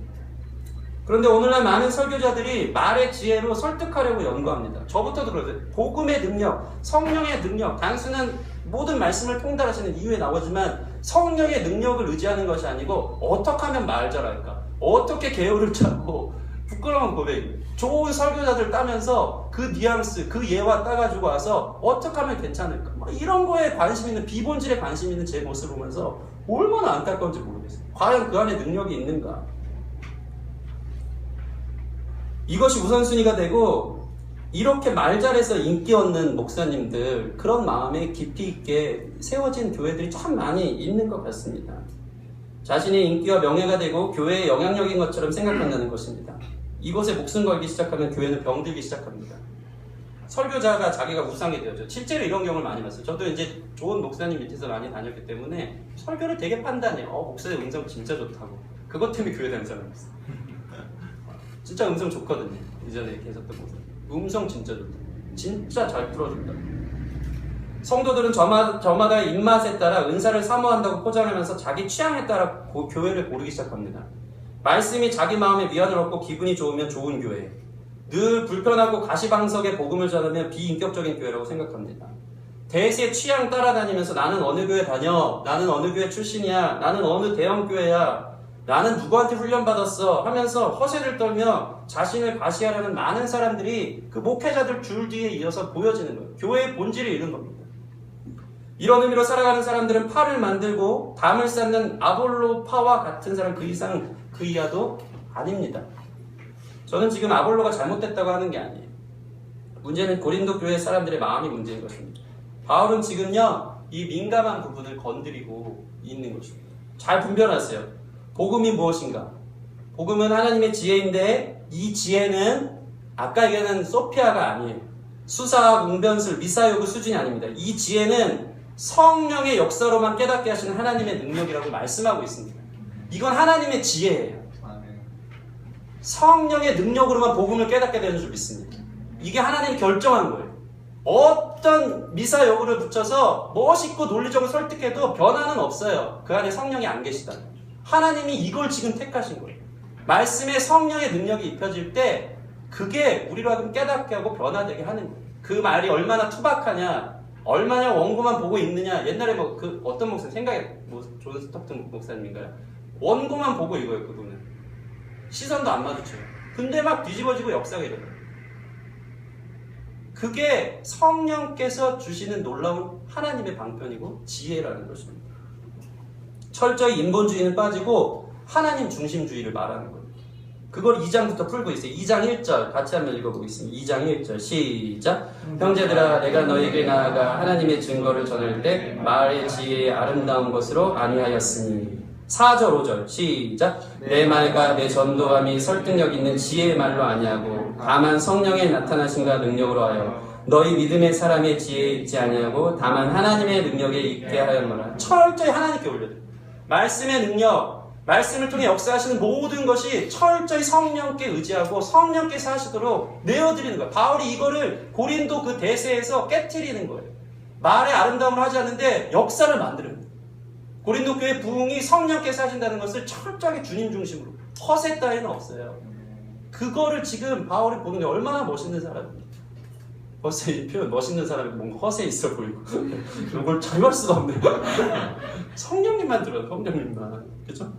그런데 오늘날 많은 설교자들이 말의 지혜로 설득하려고 연구합니다. 저부터도 그러세요. 복음의 능력, 성령의 능력, 단순한 모든 말씀을 통달하시는 이유에 나오지만 성령의 능력을 의지하는 것이 아니고 어떻게 하면 말 잘할까? 어떻게 개요를 짜고 부끄러운 고백이에요. 좋은 설교자들 따면서 그 뉘앙스, 그 예와 따가지고 와서 어떻게 하면 괜찮을까? 이런 거에 관심 있는, 비본질에 관심 있는 제 모습을 보면서 얼마나 안타까운지 모르겠어요. 과연 그 안에 능력이 있는가? 이것이 우선순위가 되고 이렇게 말 잘해서 인기 얻는 목사님들, 그런 마음에 깊이 있게 세워진 교회들이 참 많이 있는 것 같습니다. 자신의 인기와 명예가 되고 교회의 영향력인 것처럼 생각한다는 것입니다. 이것에 목숨 걸기 시작하면 교회는 병들기 시작합니다. 설교자가 자기가 우상이 되어져. 실제로 이런 경우를 많이 봤어요. 저도 이제 좋은 목사님 밑에서 많이 다녔기 때문에 설교를 되게 판단해요. 목사님 음성 진짜 좋다고. 그것 때문에 교회 다닌 사람이 있어요. 진짜 음성 좋거든요. 이전에 계셨던 목사님. 음성 진짜 좋다. 진짜 잘 풀어준다. 성도들은 저마다의 입맛에 따라 은사를 사모한다고 포장하면서 자기 취향에 따라 교회를 고르기 시작합니다. 말씀이 자기 마음에 위안을 얻고 기분이 좋으면 좋은 교회, 늘 불편하고 가시방석에 복음을 전하면 비인격적인 교회라고 생각합니다. 대세 취향 따라다니면서 나는 어느 교회 다녀, 나는 어느 교회 출신이야, 나는 어느 대형교회야, 나는 누구한테 훈련받았어 하면서 허세를 떨며 자신을 과시하려는 많은 사람들이 그 목회자들 줄 뒤에 이어서 보여지는 거예요. 교회의 본질을 잃은 겁니다. 이런 의미로 살아가는 사람들은 파를 만들고 담을 쌓는 아볼로 파와 같은 사람, 그 이상 그 이하도 아닙니다. 저는 지금 아볼로가 잘못됐다고 하는 게 아니에요. 문제는 고린도 교회 사람들의 마음이 문제인 것입니다. 바울은 지금요, 이 민감한 부분을 건드리고 있는 것입니다. 잘 분별하세요. 복음이 무엇인가? 복음은 하나님의 지혜인데 이 지혜는 아까 얘기한 소피아가 아니에요. 수사학, 웅변술, 미사요구 수준이 아닙니다. 이 지혜는 성령의 역사로만 깨닫게 하시는 하나님의 능력이라고 말씀하고 있습니다. 이건 하나님의 지혜예요. 성령의 능력으로만 복음을 깨닫게 되는 줄 믿습니다. 이게 하나님이 결정한 거예요. 어떤 미사요구를 붙여서 멋있고 논리적으로 설득해도 변화는 없어요. 그 안에 성령이 안 계시다. 하나님이 이걸 지금 택하신 거예요. 말씀에 성령의 능력이 입혀질 때 그게 우리로 하여금 깨닫게 하고 변화되게 하는 거예요. 그 말이 얼마나 투박하냐, 얼마나 원고만 보고 있느냐. 옛날에 어떤 목사님, 생각에 존 스톡튼 목사님인가요? 원고만 보고 읽어요. 그분은 시선도 안 마주쳐요. 근데 막 뒤집어지고 역사가 일어나요. 그게 성령께서 주시는 놀라운 하나님의 방편이고 지혜라는 것입니다. 철저히 인본주의는 빠지고 하나님 중심주의를 말하는 거예요. 그걸 2장부터 풀고 있어요. 2장 1절 같이 한번 읽어보겠습니다. 2장 1절 시작. 형제들아, 내가 너희에게 나아가 하나님의 증거를 전할 때 말의 지혜의 아름다운 것으로 아니하였으니. 4절 5절 시작. 내 말과 내 전도함이 설득력 있는 지혜의 말로 아니하고 다만 성령의 나타나심과 능력으로 하여 너희 믿음의 사람의 지혜에 있지 아니하고 다만 하나님의 능력에 있게 하였노라. 철저히 하나님께 올려드려요. 말씀의 능력, 말씀을 통해 역사하시는 모든 것이 철저히 성령께 의지하고 성령께서 하시도록 내어드리는 거예요. 바울이 이거를 고린도 그 대세에서 깨트리는 거예요. 말의 아름다움을 하지 않는데 역사를 만드는 거예요. 고린도 교회 부흥이 성령께서 하신다는 것을 철저하게 주님 중심으로, 허세 따위는 없어요. 그거를 지금 바울이 보는 게 얼마나 멋있는 사람입니까? 허세, 이 표현 멋있는 사람이 뭔가 허세 있어 보이고 이걸 잘할 수가 없네요. 성령님만 들어요. 성령님만. 그렇죠?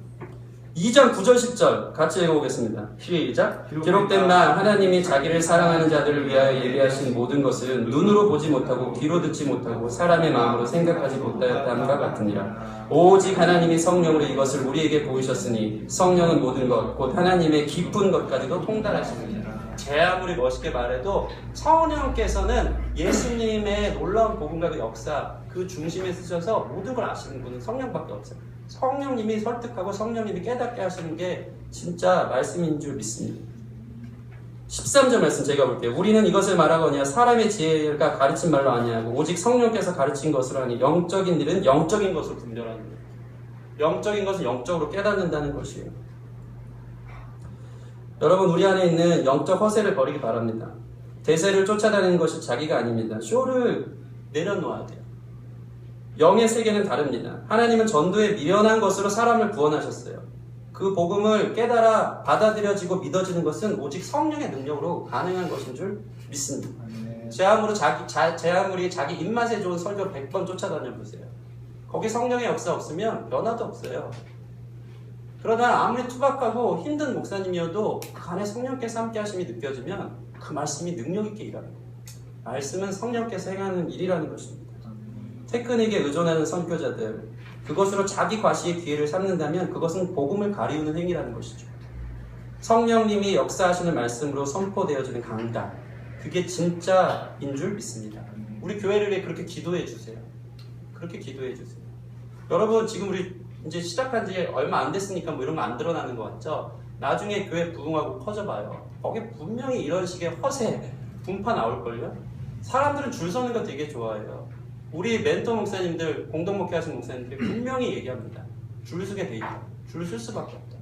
2장 9절 10절 같이 읽어보겠습니다. 시작. 기록된 바 하나님이 자기를 사랑하는 자들을 위하여 예비하신 모든 것은 눈으로 보지 못하고 귀로 듣지 못하고 사람의 마음으로 생각하지 못하였다함과 같으니라. 오직 하나님이 성령으로 이것을 우리에게 보이셨으니 성령은 모든 것 곧 하나님의 깊은 것까지도 통달하시느니라. 제 아무리 멋있게 말해도 성령께서는 예수님의 놀라운 복음과 그 역사 그 중심에 쓰셔서 모든 걸 아시는 분은 성령밖에 없어요. 성령님이 설득하고 성령님이 깨닫게 하시는 게 진짜 말씀인 줄 믿습니다. 13절 말씀 제가 볼게요. 우리는 이것을 말하거니와 사람의 지혜가 가르친 말로 아니하고 오직 성령께서 가르친 것으로 하니 영적인 일은 영적인 것으로 분별하는 거예요. 영적인 것은 영적으로 깨닫는다는 것이에요. 여러분, 우리 안에 있는 영적 허세를 버리기 바랍니다. 대세를 쫓아다니는 것이 자기가 아닙니다. 쇼를 내려놓아야 돼요. 영의 세계는 다릅니다. 하나님은 전도에 미련한 것으로 사람을 구원하셨어요. 그 복음을 깨달아 받아들여지고 믿어지는 것은 오직 성령의 능력으로 가능한 것인 줄 믿습니다. 제 아무리 자기 입맛에 좋은 설교를 100번 쫓아다녀 보세요. 거기 성령의 역사 없으면 변화도 없어요. 그러나 아무리 투박하고 힘든 목사님이어도 그 안에 성령께서 함께 하심이 느껴지면 그 말씀이 능력 있게 일하는 거예요. 말씀은 성령께서 행하는 일이라는 것입니다. 테크닉에 의존하는 선교자들, 그것으로 자기 과시의 기회를 삼는다면 그것은 복음을 가리우는 행위라는 것이죠. 성령님이 역사하시는 말씀으로 선포되어지는 강단, 그게 진짜인 줄 믿습니다. 우리 교회를 위해 그렇게 기도해 주세요. 그렇게 기도해 주세요. 여러분, 지금 우리 이제 시작한 지 얼마 안 됐으니까 뭐 이런 거 안 드러나는 것 같죠? 나중에 교회 부흥하고 커져봐요. 거기 분명히 이런 식의 허세, 분파 나올걸요? 사람들은 줄 서는 거 되게 좋아해요. 우리 멘토 목사님들, 공동목회 하신 목사님들이 분명히 얘기합니다. 줄 서게 돼 있다. 줄 쓸 수밖에 없다.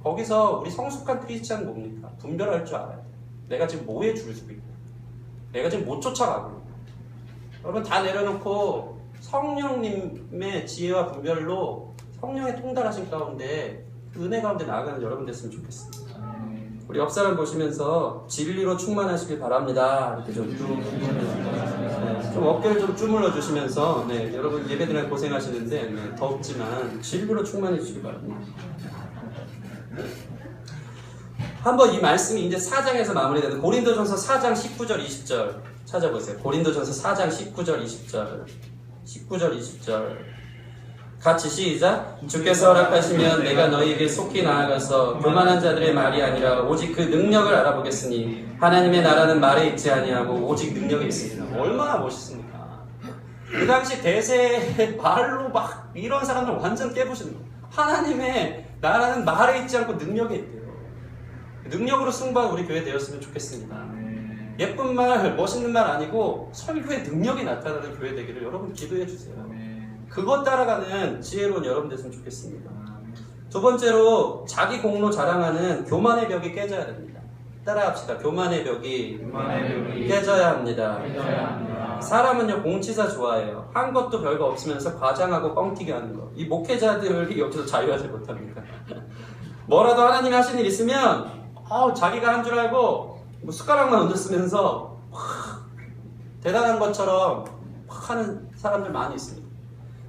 거기서 우리 성숙한 크리스찬은 뭡니까? 분별할 줄 알아야 돼. 내가 지금 뭐에 줄 서고 있고, 내가 지금 못 쫓아가고 있고. 여러분, 다 내려놓고 성령님의 지혜와 분별로 성령의 통달하신 가운데 그 은혜 가운데 나아가는 여러분 됐으면 좋겠습니다. 우리 옆 사람 보시면서 진리로 충만하시길 바랍니다. 이렇게 좀 어깨를 좀 주물러 주시면서, 네, 여러분 예배드리느라 고생하시는데, 네, 덥지만 진리로 충만해지시길 바랍니다. 한번 이 말씀이 이제 4장에서 마무리되는 고린도전서 4장 19절 20절 찾아보세요. 고린도전서 4장 19절 20절 20절 같이 시작. 주께서 허락하시면 내가 너희에게 속히 나아가서 교만한 자들의 말이 아니라 오직 그 능력을 알아보겠으니 하나님의 나라는 말에 있지 아니하고 오직 능력에 있습니다. 얼마나 멋있습니까? 그 당시 대세의 말로 막 이런 사람들 완전 깨부시는 거예요. 하나님의 나라는 말에 있지 않고 능력에 있대요. 능력으로 승부한 우리 교회 되었으면 좋겠습니다. 예쁜 말, 멋있는 말 아니고 설교의 능력이 나타나는 교회 되기를 여러분 기도해 주세요. 그것 따라가는 지혜로운 여러분 됐으면 좋겠습니다. 두 번째로 자기 공로 자랑하는 교만의 벽이 깨져야 됩니다. 따라합시다. 교만의 벽이 깨져야 합니다. 사람은요, 공치사 좋아해요. 한 것도 별거 없으면서 과장하고 뻥튀기 하는 거. 이 목회자들이 여기서 자유하지 못합니다. 뭐라도 하나님이 하신 일 있으면 자기가 한 줄 알고 뭐 숟가락만 얹었으면서 대단한 것처럼 하는 사람들 많이 있습니다.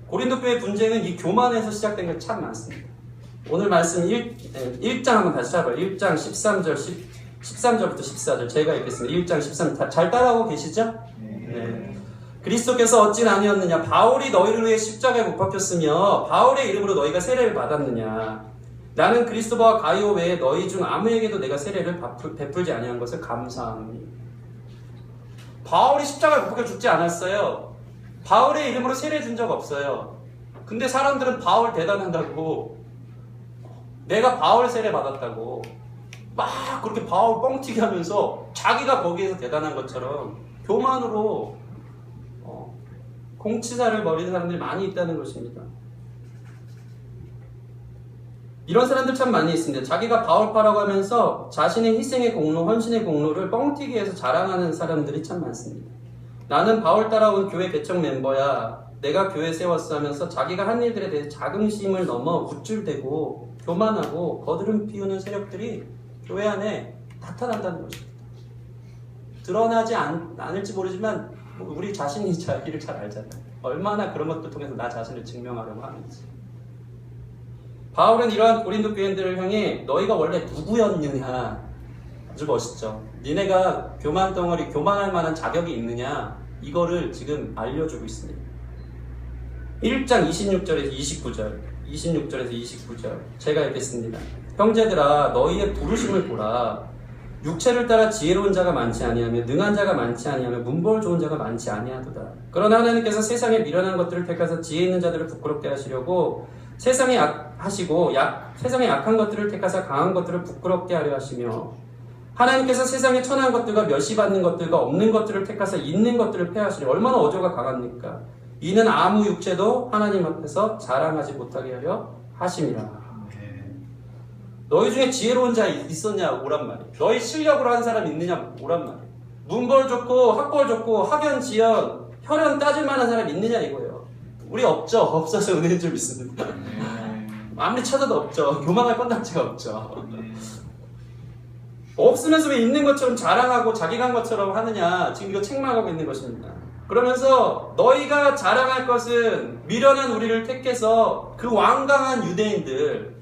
고린도 교회 분쟁은 이 교만에서 시작된 게 참 많습니다. 오늘 말씀 1장 한번 다시 잡아요. 1장 13절부터 14절 제가 읽겠습니다. 1장 13절 잘 따라오고 계시죠? 네. 그리스도께서 어찌 아니었느냐? 바울이 너희를 위해 십자가에 못 박혔으며 바울의 이름으로 너희가 세례를 받았느냐? 나는 그리스도와 가이오 외에 너희 중 아무에게도 내가 세례를 베풀지 아니한 것을 감사하노니. 바울이 십자가에 못 박혀 죽지 않았어요. 바울의 이름으로 세례 준 적 없어요. 근데 사람들은 바울 대단하다고, 내가 바울 세례 받았다고 막 그렇게 바울 뻥튀기 하면서 자기가 거기에서 대단한 것처럼 교만으로 공치사를 벌이는 사람들이 많이 있다는 것입니다. 이런 사람들 참 많이 있습니다. 자기가 바울파라고 하면서 자신의 희생의 공로, 헌신의 공로를 뻥튀기해서 자랑하는 사람들이 참 많습니다. 나는 바울 따라온 교회 개척 멤버야. 내가 교회 세웠어 하면서 자기가 한 일들에 대해 자긍심을 넘어 우쭐대고 교만하고 거드름 피우는 세력들이 교회 안에 나타난다는 것입니다. 드러나지 않을지 모르지만 우리 자신이 자기를 잘 알잖아요. 얼마나 그런 것들 통해서 나 자신을 증명하려고 하는지. 바울은 이러한 고린도 교인들을 향해 너희가 원래 누구였느냐, 아주 멋있죠. 니네가 교만 덩어리, 교만할 만한 자격이 있느냐, 이거를 지금 알려주고 있습니다. 1장 26절에서 29절 제가 읽겠습니다. 형제들아 너희의 부르심을 보라. 육체를 따라 지혜로운 자가 많지 아니하며 능한 자가 많지 아니하며 문벌 좋은 자가 많지 아니하도다. 그러나 하나님께서 세상에 미련한 것들을 택하사 지혜 있는 자들을 부끄럽게 하시려고 세상에 약한 것들을 택하사 강한 것들을 부끄럽게 하려 하시며 하나님께서 세상에 천한 것들과 멸시받는 것들과 없는 것들을 택하사 있는 것들을 폐하시려 얼마나 어조가 강합니까? 이는 아무 육체도 하나님 앞에서 자랑하지 못하게 하려 하심이라. 너희 중에 지혜로운 자 있었냐? 오란 말이에요. 너희 실력으로 한 사람 있느냐? 오란 말이에요. 문벌 좋고 학벌 좋고 학연, 지연, 혈연 따질 만한 사람 있느냐 이거예요. 우리 없죠. 없어서 은혜인 줄 믿습니다. 아무리 찾아도 없죠. 교만할 건당치가 없죠. 없으면서 왜 있는 것처럼 자랑하고 자기가 한 것처럼 하느냐. 지금 이거 책망하고 있는 것입니다. 그러면서 너희가 자랑할 것은 미련한 우리를 택해서 그 완강한 유대인들,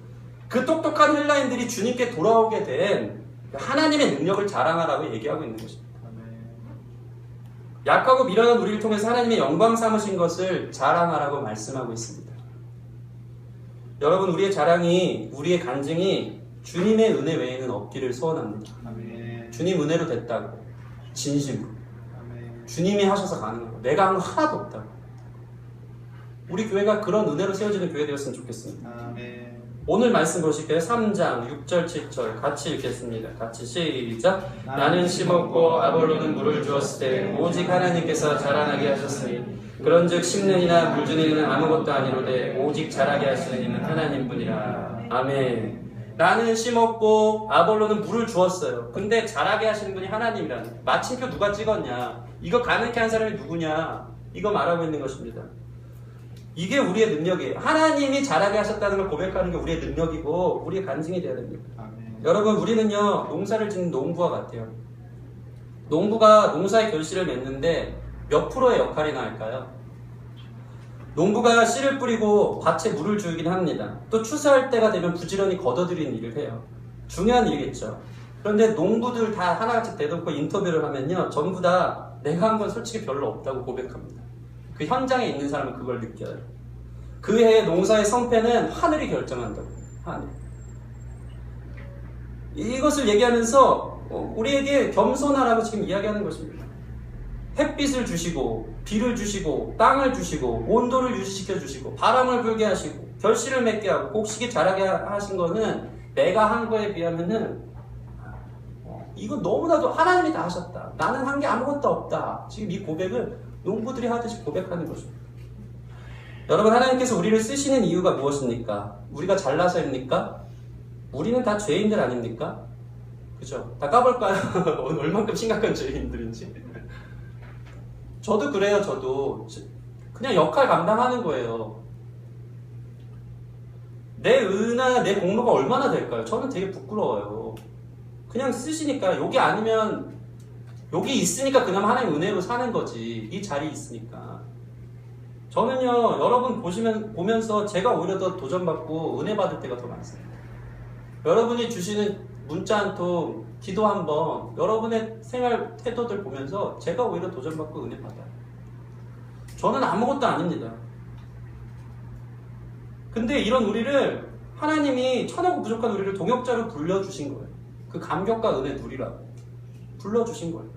그 똑똑한 헬라인들이 주님께 돌아오게 된 하나님의 능력을 자랑하라고 얘기하고 있는 것입니다. 약하고 미련한 우리를 통해서 하나님의 영광 삼으신 것을 자랑하라고 말씀하고 있습니다. 여러분, 우리의 자랑이, 우리의 간증이 주님의 은혜 외에는 없기를 소원합니다. 주님 은혜로 됐다고, 진심으로. 주님이 하셔서 가능하고 내가 한 거 하나도 없다고. 우리 교회가 그런 은혜로 세워지는 교회 되었으면 좋겠습니다. 오늘 말씀 보실게요. 3장 6절 7절 같이 읽겠습니다. 같이 시작. 나는 심었고 아볼로는 물을 주었을 때 오직 하나님께서 자라나게 하셨으니 그런즉 심는 이나 물 주는 이는 아무것도 아니로되 오직 자라게 하시는 이는 하나님뿐이라. 아멘. 나는 심었고 아볼로는 물을 주었어요. 근데 자라게 하시는 분이 하나님이라는. 마침표 누가 찍었냐, 이거 가능케 한 사람이 누구냐, 이거 말하고 있는 것입니다. 이게 우리의 능력이에요. 하나님이 자라게 하셨다는 걸 고백하는 게 우리의 능력이고 우리의 간증이 되어야 됩니다. 아멘. 여러분, 우리는요 농사를 짓는 농부와 같아요. 농부가 농사의 결실을 맺는데 몇 프로의 역할이나 할까요? 농부가 씨를 뿌리고 밭에 물을 주긴 합니다. 또 추수할 때가 되면 부지런히 걷어들이는 일을 해요. 중요한 일이겠죠. 그런데 농부들 다 하나같이 대놓고 인터뷰를 하면요, 전부 다 내가 한 건 솔직히 별로 없다고 고백합니다. 그 현장에 있는 사람은 그걸 느껴요. 그 해의 농사의 성패는 하늘이 결정한다고. 하늘. 이것을 얘기하면서 우리에게 겸손하라고 지금 이야기하는 것입니다. 햇빛을 주시고 비를 주시고 땅을 주시고 온도를 유지시켜 주시고 바람을 불게 하시고 결실을 맺게 하고 곡식이 자라게 하신 거는 내가 한 거에 비하면은 이거 너무나도 하나님이 다 하셨다. 나는 한 게 아무것도 없다. 지금 이 고백을 농부들이 하듯이 고백하는 것입니다. 여러분, 하나님께서 우리를 쓰시는 이유가 무엇입니까? 우리가 잘나서입니까? 우리는 다 죄인들 아닙니까? 그죠? 다 까볼까요? 얼만큼 심각한 죄인들인지. 저도 그래요. 저도 그냥 역할 감당하는 거예요. 내 은하, 내 공로가 얼마나 될까요? 저는 되게 부끄러워요. 그냥 쓰시니까, 여기 아니면 여기 있으니까 그나마 하나님 은혜로 사는 거지. 이 자리에 있으니까. 저는요, 여러분 보면서 제가 오히려 더 도전받고 은혜 받을 때가 더 많습니다. 여러분이 주시는 문자 한 통, 기도 한 번, 여러분의 생활 태도들 보면서 제가 오히려 도전받고 은혜 받아요. 저는 아무것도 아닙니다. 근데 이런 우리를 하나님이 천하고 부족한 우리를 동역자로 불러주신 거예요. 그 감격과 은혜 누리라고 불러주신 거예요.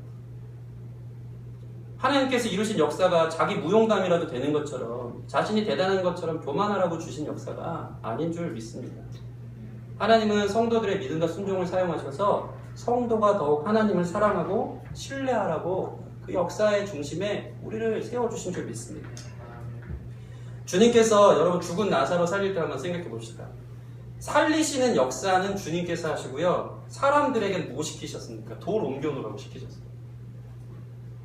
하나님께서 이루신 역사가 자기 무용담이라도 되는 것처럼, 자신이 대단한 것처럼 교만하라고 주신 역사가 아닌 줄 믿습니다. 하나님은 성도들의 믿음과 순종을 사용하셔서 성도가 더욱 하나님을 사랑하고 신뢰하라고 그 역사의 중심에 우리를 세워주신 줄 믿습니다. 주님께서 여러분 죽은 나사로 살릴 때 한번 생각해 봅시다. 살리시는 역사는 주님께서 하시고요. 사람들에게 뭐 시키셨습니까? 돌 옮겨놓으라고 시키셨어요.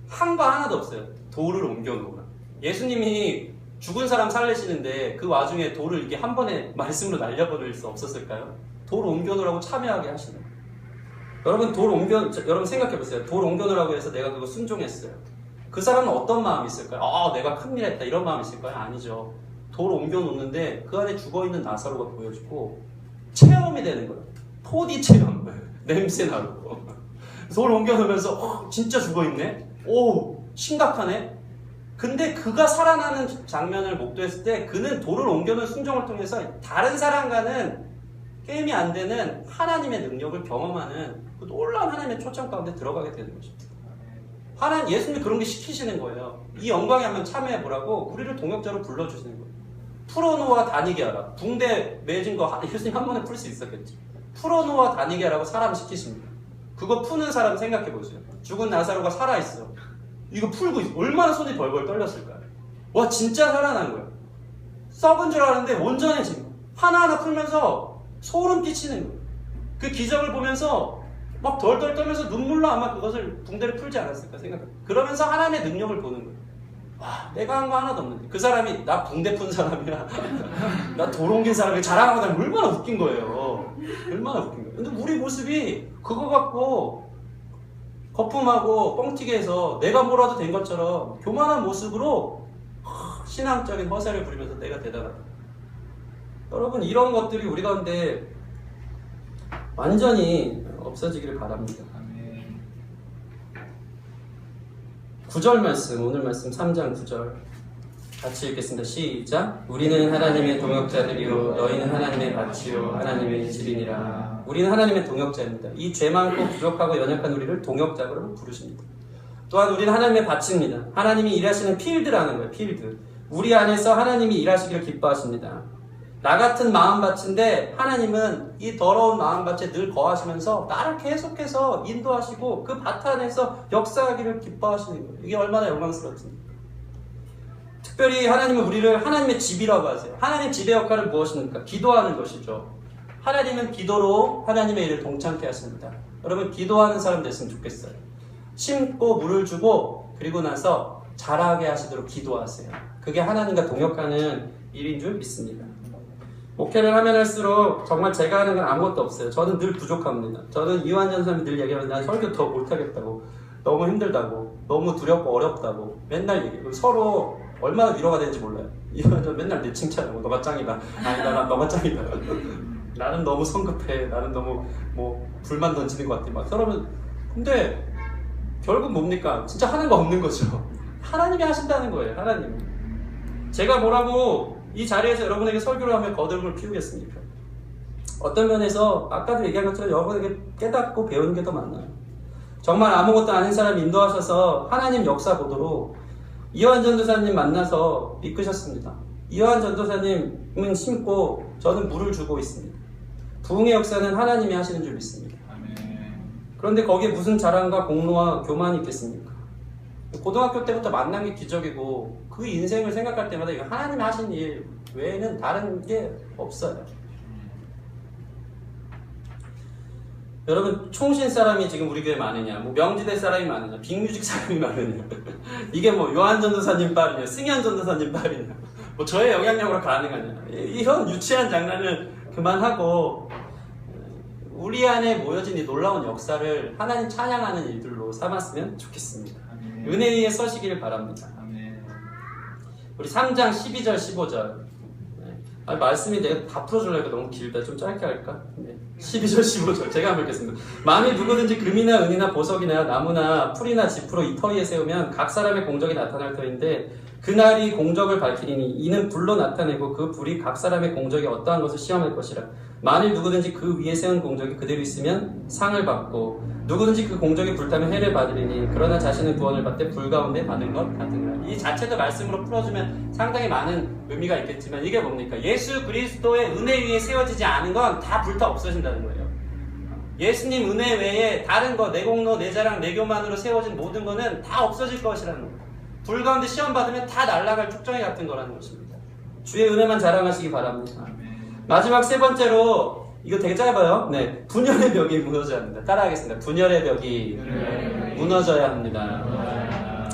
한 거 하나도 없어요. 돌을 옮겨놓으라. 예수님이 죽은 사람 살리시는데 그 와중에 돌을 이렇게 한 번에 말씀으로 날려버릴 수 없었을까요? 돌 옮겨놓으라고 참여하게 하시는 거예요. 여러분 생각해보세요. 돌 옮겨놓으라고 해서 내가 그거 순종했어요. 그 사람은 어떤 마음이 있을까요? 내가 큰일 했다 이런 마음이 있을까요? 아니죠. 돌 옮겨놓는데 그 안에 죽어있는 나사로가 보여지고 체험이 되는 거예요. 4D 체험. 냄새 나고. 돌 옮겨놓으면서 진짜 죽어있네? 오, 심각하네? 근데 그가 살아나는 장면을 목도했을 때 그는 돌을 옮겨놓은 순종을 통해서 다른 사람과는 게임이 안 되는 하나님의 능력을 경험하는 그 놀라운 하나님의 초청 가운데 들어가게 되는 것입니다. 예수님이 그런 게 시키시는 거예요. 이 영광에 한번 참여해보라고 우리를 동역자로 불러주시는 거예요. 풀어놓아 다니게 하라. 붕대 매진 거 예수님 한 번에 풀 수 있었겠지. 풀어놓아 다니게 하라고 사람 시키십니다. 그거 푸는 사람 생각해보세요. 죽은 나사로가 살아있어. 이거 풀고 있어. 얼마나 손이 벌벌 떨렸을까요? 와, 진짜 살아난 거야. 썩은 줄 알았는데 온전해진 거야. 하나하나 풀면서 소름 끼치는 거야. 그 기적을 보면서 막 덜덜 떨면서 눈물로 아마 그것을 붕대를 풀지 않았을까 생각해요. 그러면서 하나님의 능력을 보는 거예요. 와, 내가 한 거 하나도 없는데 그 사람이 나 붕대 푼 사람이야. 나 돌 옮긴 사람이 자랑하고 다니면 얼마나 웃긴 거예요. 얼마나 웃긴 거예요. 근데 우리 모습이 그거 갖고 거품하고 뻥튀기 해서 내가 뭐라도 된 것처럼 교만한 모습으로 신앙적인 허세를 부리면서 내가 대단하다. 여러분, 이런 것들이 우리 가운데 완전히 없어지기를 바랍니다. 9절 말씀, 오늘 말씀 3장 9절 같이 읽겠습니다. 시작. 우리는 하나님의 동역자들이요 너희는 하나님의 밭이요 하나님의 집이니라. 우리는 하나님의 동역자입니다. 이 죄 많고 부족하고 연약한 우리를 동역자로 부르십니다. 또한 우리는 하나님의 밭입니다. 하나님이 일하시는 필드라는 거예요. 필드. 우리 안에서 하나님이 일하시기를 기뻐하십니다. 나 같은 마음밭인데 하나님은 이 더러운 마음밭에 늘 거하시면서 나를 계속해서 인도하시고 그 밭 안에서 역사하기를 기뻐하시는 거예요. 이게 얼마나 영광스럽습니까? 특별히 하나님은 우리를 하나님의 집이라고 하세요. 하나님의 집의 역할은 무엇입니까? 기도하는 것이죠. 하나님은 기도로 하나님의 일을 동참케 하십니다. 여러분, 기도하는 사람 됐으면 좋겠어요. 심고 물을 주고 그리고 나서 자라게 하시도록 기도하세요. 그게 하나님과 동역하는 일인 줄 믿습니다. 목회를 하면 할수록 정말 제가 하는 건 아무것도 없어요. 저는 늘 부족합니다. 저는 이완전 선생님이 늘 얘기하면 난 설교 더 못하겠다고, 너무 힘들다고, 너무 두렵고 어렵다고 맨날 얘기해요. 서로 얼마나 위로가 되는지 몰라요. 이완전 맨날 내 칭찬하고 너가 짱이다. 아니다, 난 너가 짱이다. 나는 너무 성급해. 나는 너무 불만 던지는 것 같아. 막 서로는. 근데 결국 뭡니까? 진짜 하는 거 없는 거죠. 하나님이 하신다는 거예요. 하나님. 제가 뭐라고 이 자리에서 여러분에게 설교를 하며 거듭을 피우겠습니까? 어떤 면에서 아까도 얘기한 것처럼 여러분에게 깨닫고 배우는 게 더 많아요. 정말 아무것도 아닌 사람 인도하셔서 하나님 역사 보도록 이완 전도사님 만나서 이끄셨습니다. 이완 전도사님은 심고 저는 물을 주고 있습니다. 부흥의 역사는 하나님이 하시는 줄 믿습니다. 그런데 거기에 무슨 자랑과 공로와 교만이 있겠습니까? 고등학교 때부터 만난 게 기적이고 그 인생을 생각할 때마다 이거 하나님이 하신 일 외에는 다른 게 없어요. 여러분, 총신 사람이 지금 우리 교회에 많으냐, 명지대 사람이 많으냐, 빅뮤직 사람이 많으냐, 이게 요한 전도사님 빨이냐, 승현 전도사님 빨이냐, 저의 영향력으로 가능하냐, 이런 유치한 장난을 그만하고 우리 안에 모여진 이 놀라운 역사를 하나님 찬양하는 일들로 삼았으면 좋겠습니다. 은혜 위에 서시기를 바랍니다. 우리 3장 12절 15절 말씀이 내가 다 풀어주려니까 너무 길다. 좀 짧게 할까? 12절 15절 제가 한번 읽겠습니다. 만일 누구든지 금이나 은이나 보석이나 나무나 풀이나 지프로 이 터 위에 세우면 각 사람의 공적이 나타날 터인데 그날이 공적을 밝히리니 이는 불로 나타내고 그 불이 각 사람의 공적이 어떠한 것을 시험할 것이라. 만일 누구든지 그 위에 세운 공적이 그대로 있으면 상을 받고 누구든지 그 공적이 불타면 해를 받으리니 그러나 자신은 구원을 받되 불 가운데 받은 것 같으니라. 이 자체도 말씀으로 풀어주면 상당히 많은 의미가 있겠지만 이게 뭡니까? 예수 그리스도의 은혜 위에 세워지지 않은 건 다 불타 없어진다는 거예요. 예수님 은혜 외에 다른 거, 내 공로, 내 자랑, 내 교만으로 세워진 모든 거는 다 없어질 것이라는 거예요. 불 가운데 시험 받으면 다 날아갈 쭉정이 같은 거라는 것입니다. 주의 은혜만 자랑하시기 바랍니다. 마지막 세 번째로 이거 되게 짧아요. 네, 분열의 벽이 무너져야 합니다. 따라하겠습니다. 분열의 벽이 무너져야 합니다.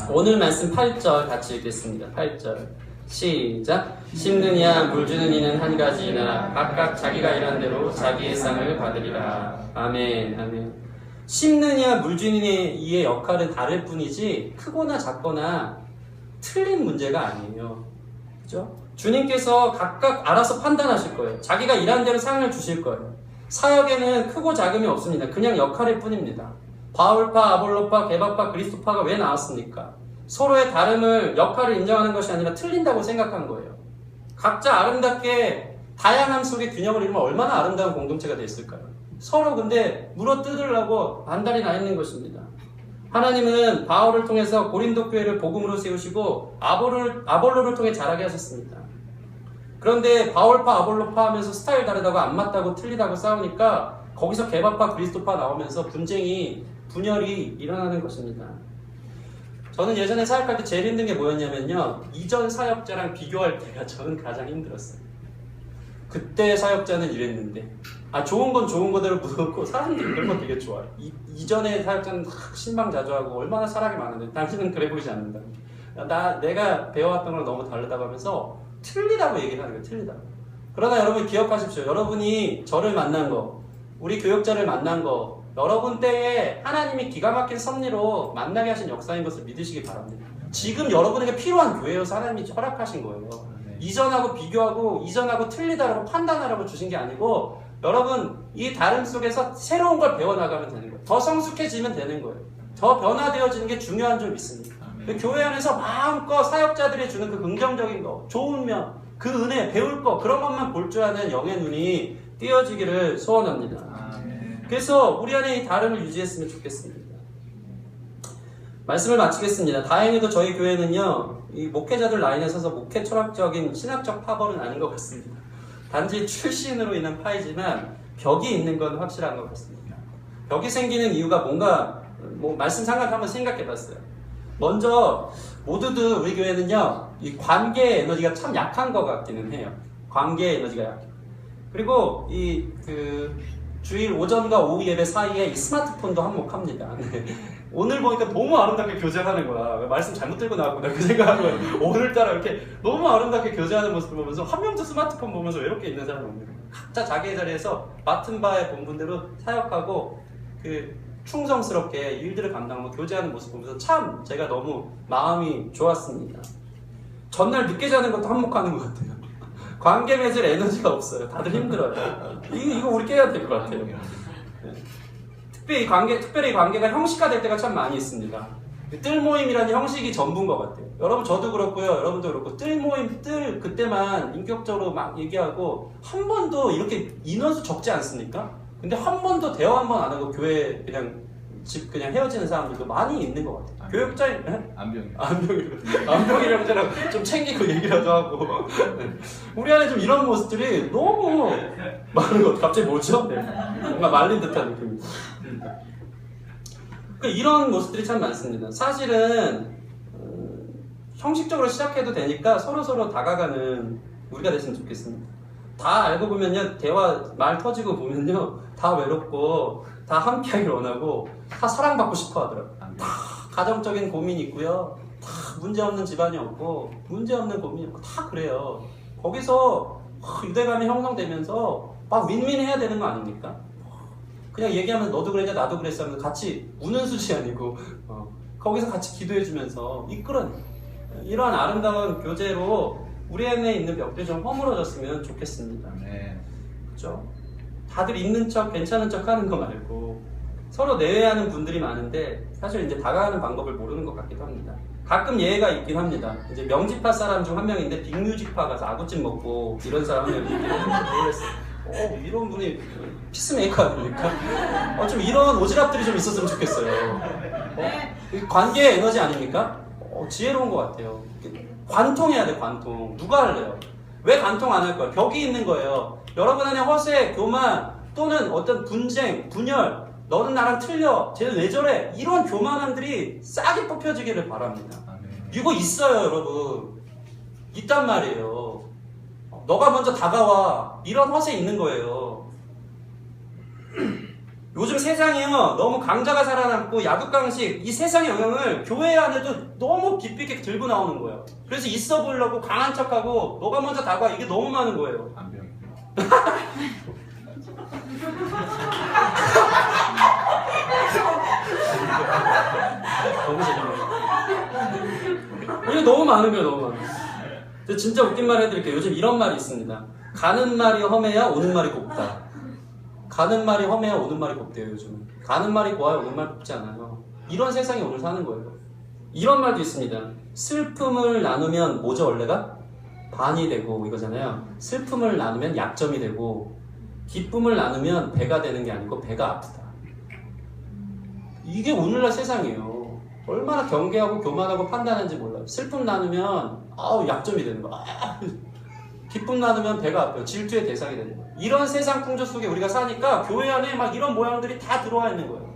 오늘 말씀 8절 같이 읽겠습니다. 8절 시작. 심는 이와 물 주는 이는 한 가지이나 각각 자기가 일한 대로 자기의 쌍을 받으리라. 아멘. 아멘. 심는 이와 물 주는 이의 역할은 다를 뿐이지 크거나 작거나 틀린 문제가 아니에요. 그죠? 주님께서 각각 알아서 판단하실 거예요. 자기가 일한 대로 상을 주실 거예요. 사역에는 크고 작음이 없습니다. 그냥 역할일 뿐입니다. 바울파, 아볼로파, 게바파, 그리스도파가 왜 나왔습니까? 서로의 다름을, 역할을 인정하는 것이 아니라 틀린다고 생각한 거예요. 각자 아름답게 다양함 속에 균형을 이루면 얼마나 아름다운 공동체가 됐을까요? 서로 근데 물어뜯으려고 안달이 나 있는 것입니다. 하나님은 바울을 통해서 고린도 교회를 복음으로 세우시고 아볼로를 통해 자라게 하셨습니다. 그런데 바울파, 아볼로파 하면서 스타일 다르다고 안 맞다고 틀리다고 싸우니까 거기서 게바파, 그리스도파 나오면서 분열이 일어나는 것입니다. 저는 예전에 사역할 때 제일 힘든 게 뭐였냐면요. 이전 사역자랑 비교할 때가 저는 가장 힘들었어요. 그때 사역자는 이랬는데 좋은 건 좋은 거대로 묻었고 사람들이 그런 거 되게 좋아해. 이전에 사역자는 신방자조하고 얼마나 사랑이 많은데 당신은 그래 보이지 않는다. 내가 배워왔던 거랑 너무 다르다고 하면서 틀리다고 얘기를 하는 거예요. 틀리다고. 그러나 여러분 기억하십시오. 여러분이 저를 만난 거, 우리 교역자를 만난 거, 여러분 때에 하나님이 기가 막힌 섭리로 만나게 하신 역사인 것을 믿으시기 바랍니다. 지금 여러분에게 필요한 교회여서 하나님이 허락하신 거예요. 이전하고 비교하고 이전하고 틀리다라고 판단하라고 주신 게 아니고 여러분 이 다름 속에서 새로운 걸 배워나가면 되는 거예요. 더 성숙해지면 되는 거예요. 더 변화되어지는 게 중요한 점 있습니다. 교회 안에서 마음껏 사역자들이 주는 그 긍정적인 거, 좋은 면, 그 은혜, 배울 거 그런 것만 볼 줄 아는 영의 눈이 띄어지기를 소원합니다. 그래서 우리 안에 이 다름을 유지했으면 좋겠습니다. 말씀을 마치겠습니다. 다행히도 저희 교회는요, 이 목회자들 라인에 서서 목회 철학적인 신학적 파벌은 아닌 것 같습니다. 단지 출신으로 인한 파이지만 벽이 있는 건 확실한 것 같습니다. 벽이 생기는 이유가 뭔가 말씀 한번 생각해 봤어요. 먼저 모두들 우리 교회는요, 이 관계 에너지가 참 약한 것 같기는 해요. 관계 에너지가 약해요. 그리고 주일 오전과 오후 예배 사이에 이 스마트폰도 한몫합니다. 네. 오늘 보니까 너무 아름답게 교제하는 거야. 말씀 잘못 들고 나왔구나 그 생각하는 거야. 오늘따라 이렇게 너무 아름답게 교제하는 모습을 보면서 한 명도 스마트폰 보면서 외롭게 있는 사람이 없는 거야. 각자 자기의 자리에서 맡은 바의 본분대로 사역하고 충성스럽게 일들을 감당하고 교제하는 모습 보면서 참 제가 너무 마음이 좋았습니다. 전날 늦게 자는 것도 한몫하는 것 같아요. 관계 맺을 에너지가 없어요. 다들 힘들어요. 이거 우리 깨야 될 것 같아요. 특별히 관계가 형식화될 때가 참 많이 있습니다. 뜰 모임이라는 형식이 전부인 것 같아요. 여러분 저도 그렇고요. 여러분도 그렇고 뜰 모임 그때만 인격적으로 막 얘기하고 한 번도 이렇게 인원수 적지 않습니까? 근데 한 번도 대화 한 번 안 하고 교회 그냥 헤어지는 사람들도 많이 있는 것 같아요. 교육자인 안병이라고 좀 챙기고 얘기라도 하고 우리 안에 좀 이런 모습들이 너무 많은 것 같아요. 갑자기 뭐죠? 네. 뭔가 말린 듯한 느낌입니다. 이런 모습들이 참 많습니다. 사실은 형식적으로 시작해도 되니까 서로 다가가는 우리가 됐으면 좋겠습니다. 다 알고 보면요, 말 터지고 보면요, 다 외롭고 다 함께하길 원하고 다 사랑받고 싶어 하더라고요. 다 가정적인 고민이 있고요, 다 문제없는 집안이 없고 문제없는 고민이 없고 다 그래요. 거기서 유대감이 형성되면서 막 윈윈해야 되는 거 아닙니까? 그냥 얘기하면 너도 그랬냐 나도 그랬어 하면서 같이 우는 수지 아니고 거기서 같이 기도해주면서 이끌어내. 이러한 아름다운 교제로 우리 안에 있는 벽들이 좀 허물어졌으면 좋겠습니다. 그렇죠? 다들 있는 척 괜찮은 척 하는 거 말고 서로 내외하는 분들이 많은데 사실 이제 다가가는 방법을 모르는 것 같기도 합니다. 가끔 예외가 있긴 합니다. 이제 명지파 사람 중 한 명인데 빅뮤직파 가서 아구찜 먹고 이런 사람 한 명이 모르겠어요. 이런 분이 피스메이커 아닙니까? 좀 이런 오지랖들이 좀 있었으면 좋겠어요. 관계의 에너지 아닙니까? 지혜로운 것 같아요. 관통해야 돼, 관통. 누가 할래요? 왜 관통 안 할 거예요? 벽이 있는 거예요. 여러분 안에 허세, 교만, 또는 어떤 분쟁, 분열, 너는 나랑 틀려, 쟤는 왜 저래? 이런 교만함들이 싹이 뽑혀지기를 바랍니다. 이거 있어요, 여러분. 있단 말이에요. 너가 먼저 다가와. 이런 허세 있는 거예요. 요즘 세상이요, 너무 강자가 살아남고 야극강식, 이 세상의 영향을 교회 안에도 너무 깊이 있게 들고 나오는 거예요. 그래서 있어 보려고 강한 척하고 너가 먼저 다가와. 이게 너무 많은 거예요. 너무 재밌네요. 이게 너무 많은 거예요, 너무 많은 거예요. 진짜 웃긴 말 해드릴게요. 요즘 이런 말이 있습니다. 가는 말이 험해야 오는 말이 곱다. 가는 말이 험해야 오는 말이 곱대요, 요즘은. 가는 말이 고와야 오는 말이 곱지 않아요. 이런 세상이 오늘 사는 거예요. 이런 말도 있습니다. 슬픔을 나누면 뭐죠, 원래가? 반이 되고, 이거잖아요. 슬픔을 나누면 약점이 되고, 기쁨을 나누면 배가 되는 게 아니고 배가 아프다. 이게 오늘날 세상이에요. 얼마나 경계하고 교만하고 판단하는지 몰라요. 슬픔 나누면 약점이 되는 거야. 기쁨 나누면 배가 아파요. 질투의 대상이 되는 거예요. 이런 세상 풍조 속에 우리가 사니까 교회 안에 막 이런 모양들이 다 들어와 있는 거예요.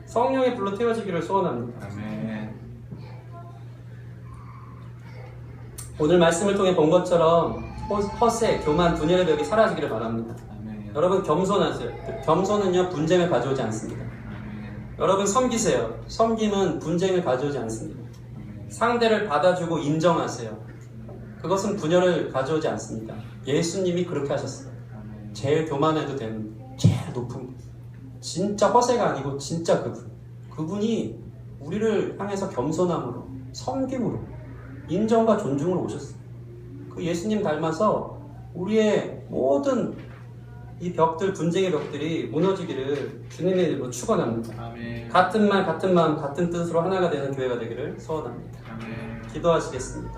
성령의 불로 태워지기를 소원합니다. 아멘. 오늘 말씀을 통해 본 것처럼 허세, 교만, 분열의 벽이 사라지기를 바랍니다. 아멘. 여러분 겸손하세요. 겸손은요 분쟁을 가져오지 않습니다. 아멘. 여러분 섬기세요. 섬김은 분쟁을 가져오지 않습니다. 상대를 받아주고 인정하세요. 그것은 분열을 가져오지 않습니다. 예수님이 그렇게 하셨어요. 제일 교만해도 되는, 제일 높은, 진짜 허세가 아니고 진짜 그분이 우리를 향해서 겸손함으로, 섬김으로, 인정과 존중으로 오셨어요. 그 예수님 닮아서 우리의 모든 이 벽들, 분쟁의 벽들이 무너지기를 주님의 이름으로 축원합니다. 아멘. 같은 말, 같은 마음, 같은 뜻으로 하나가 되는 교회가 되기를 소원합니다. 아멘. 기도하시겠습니다.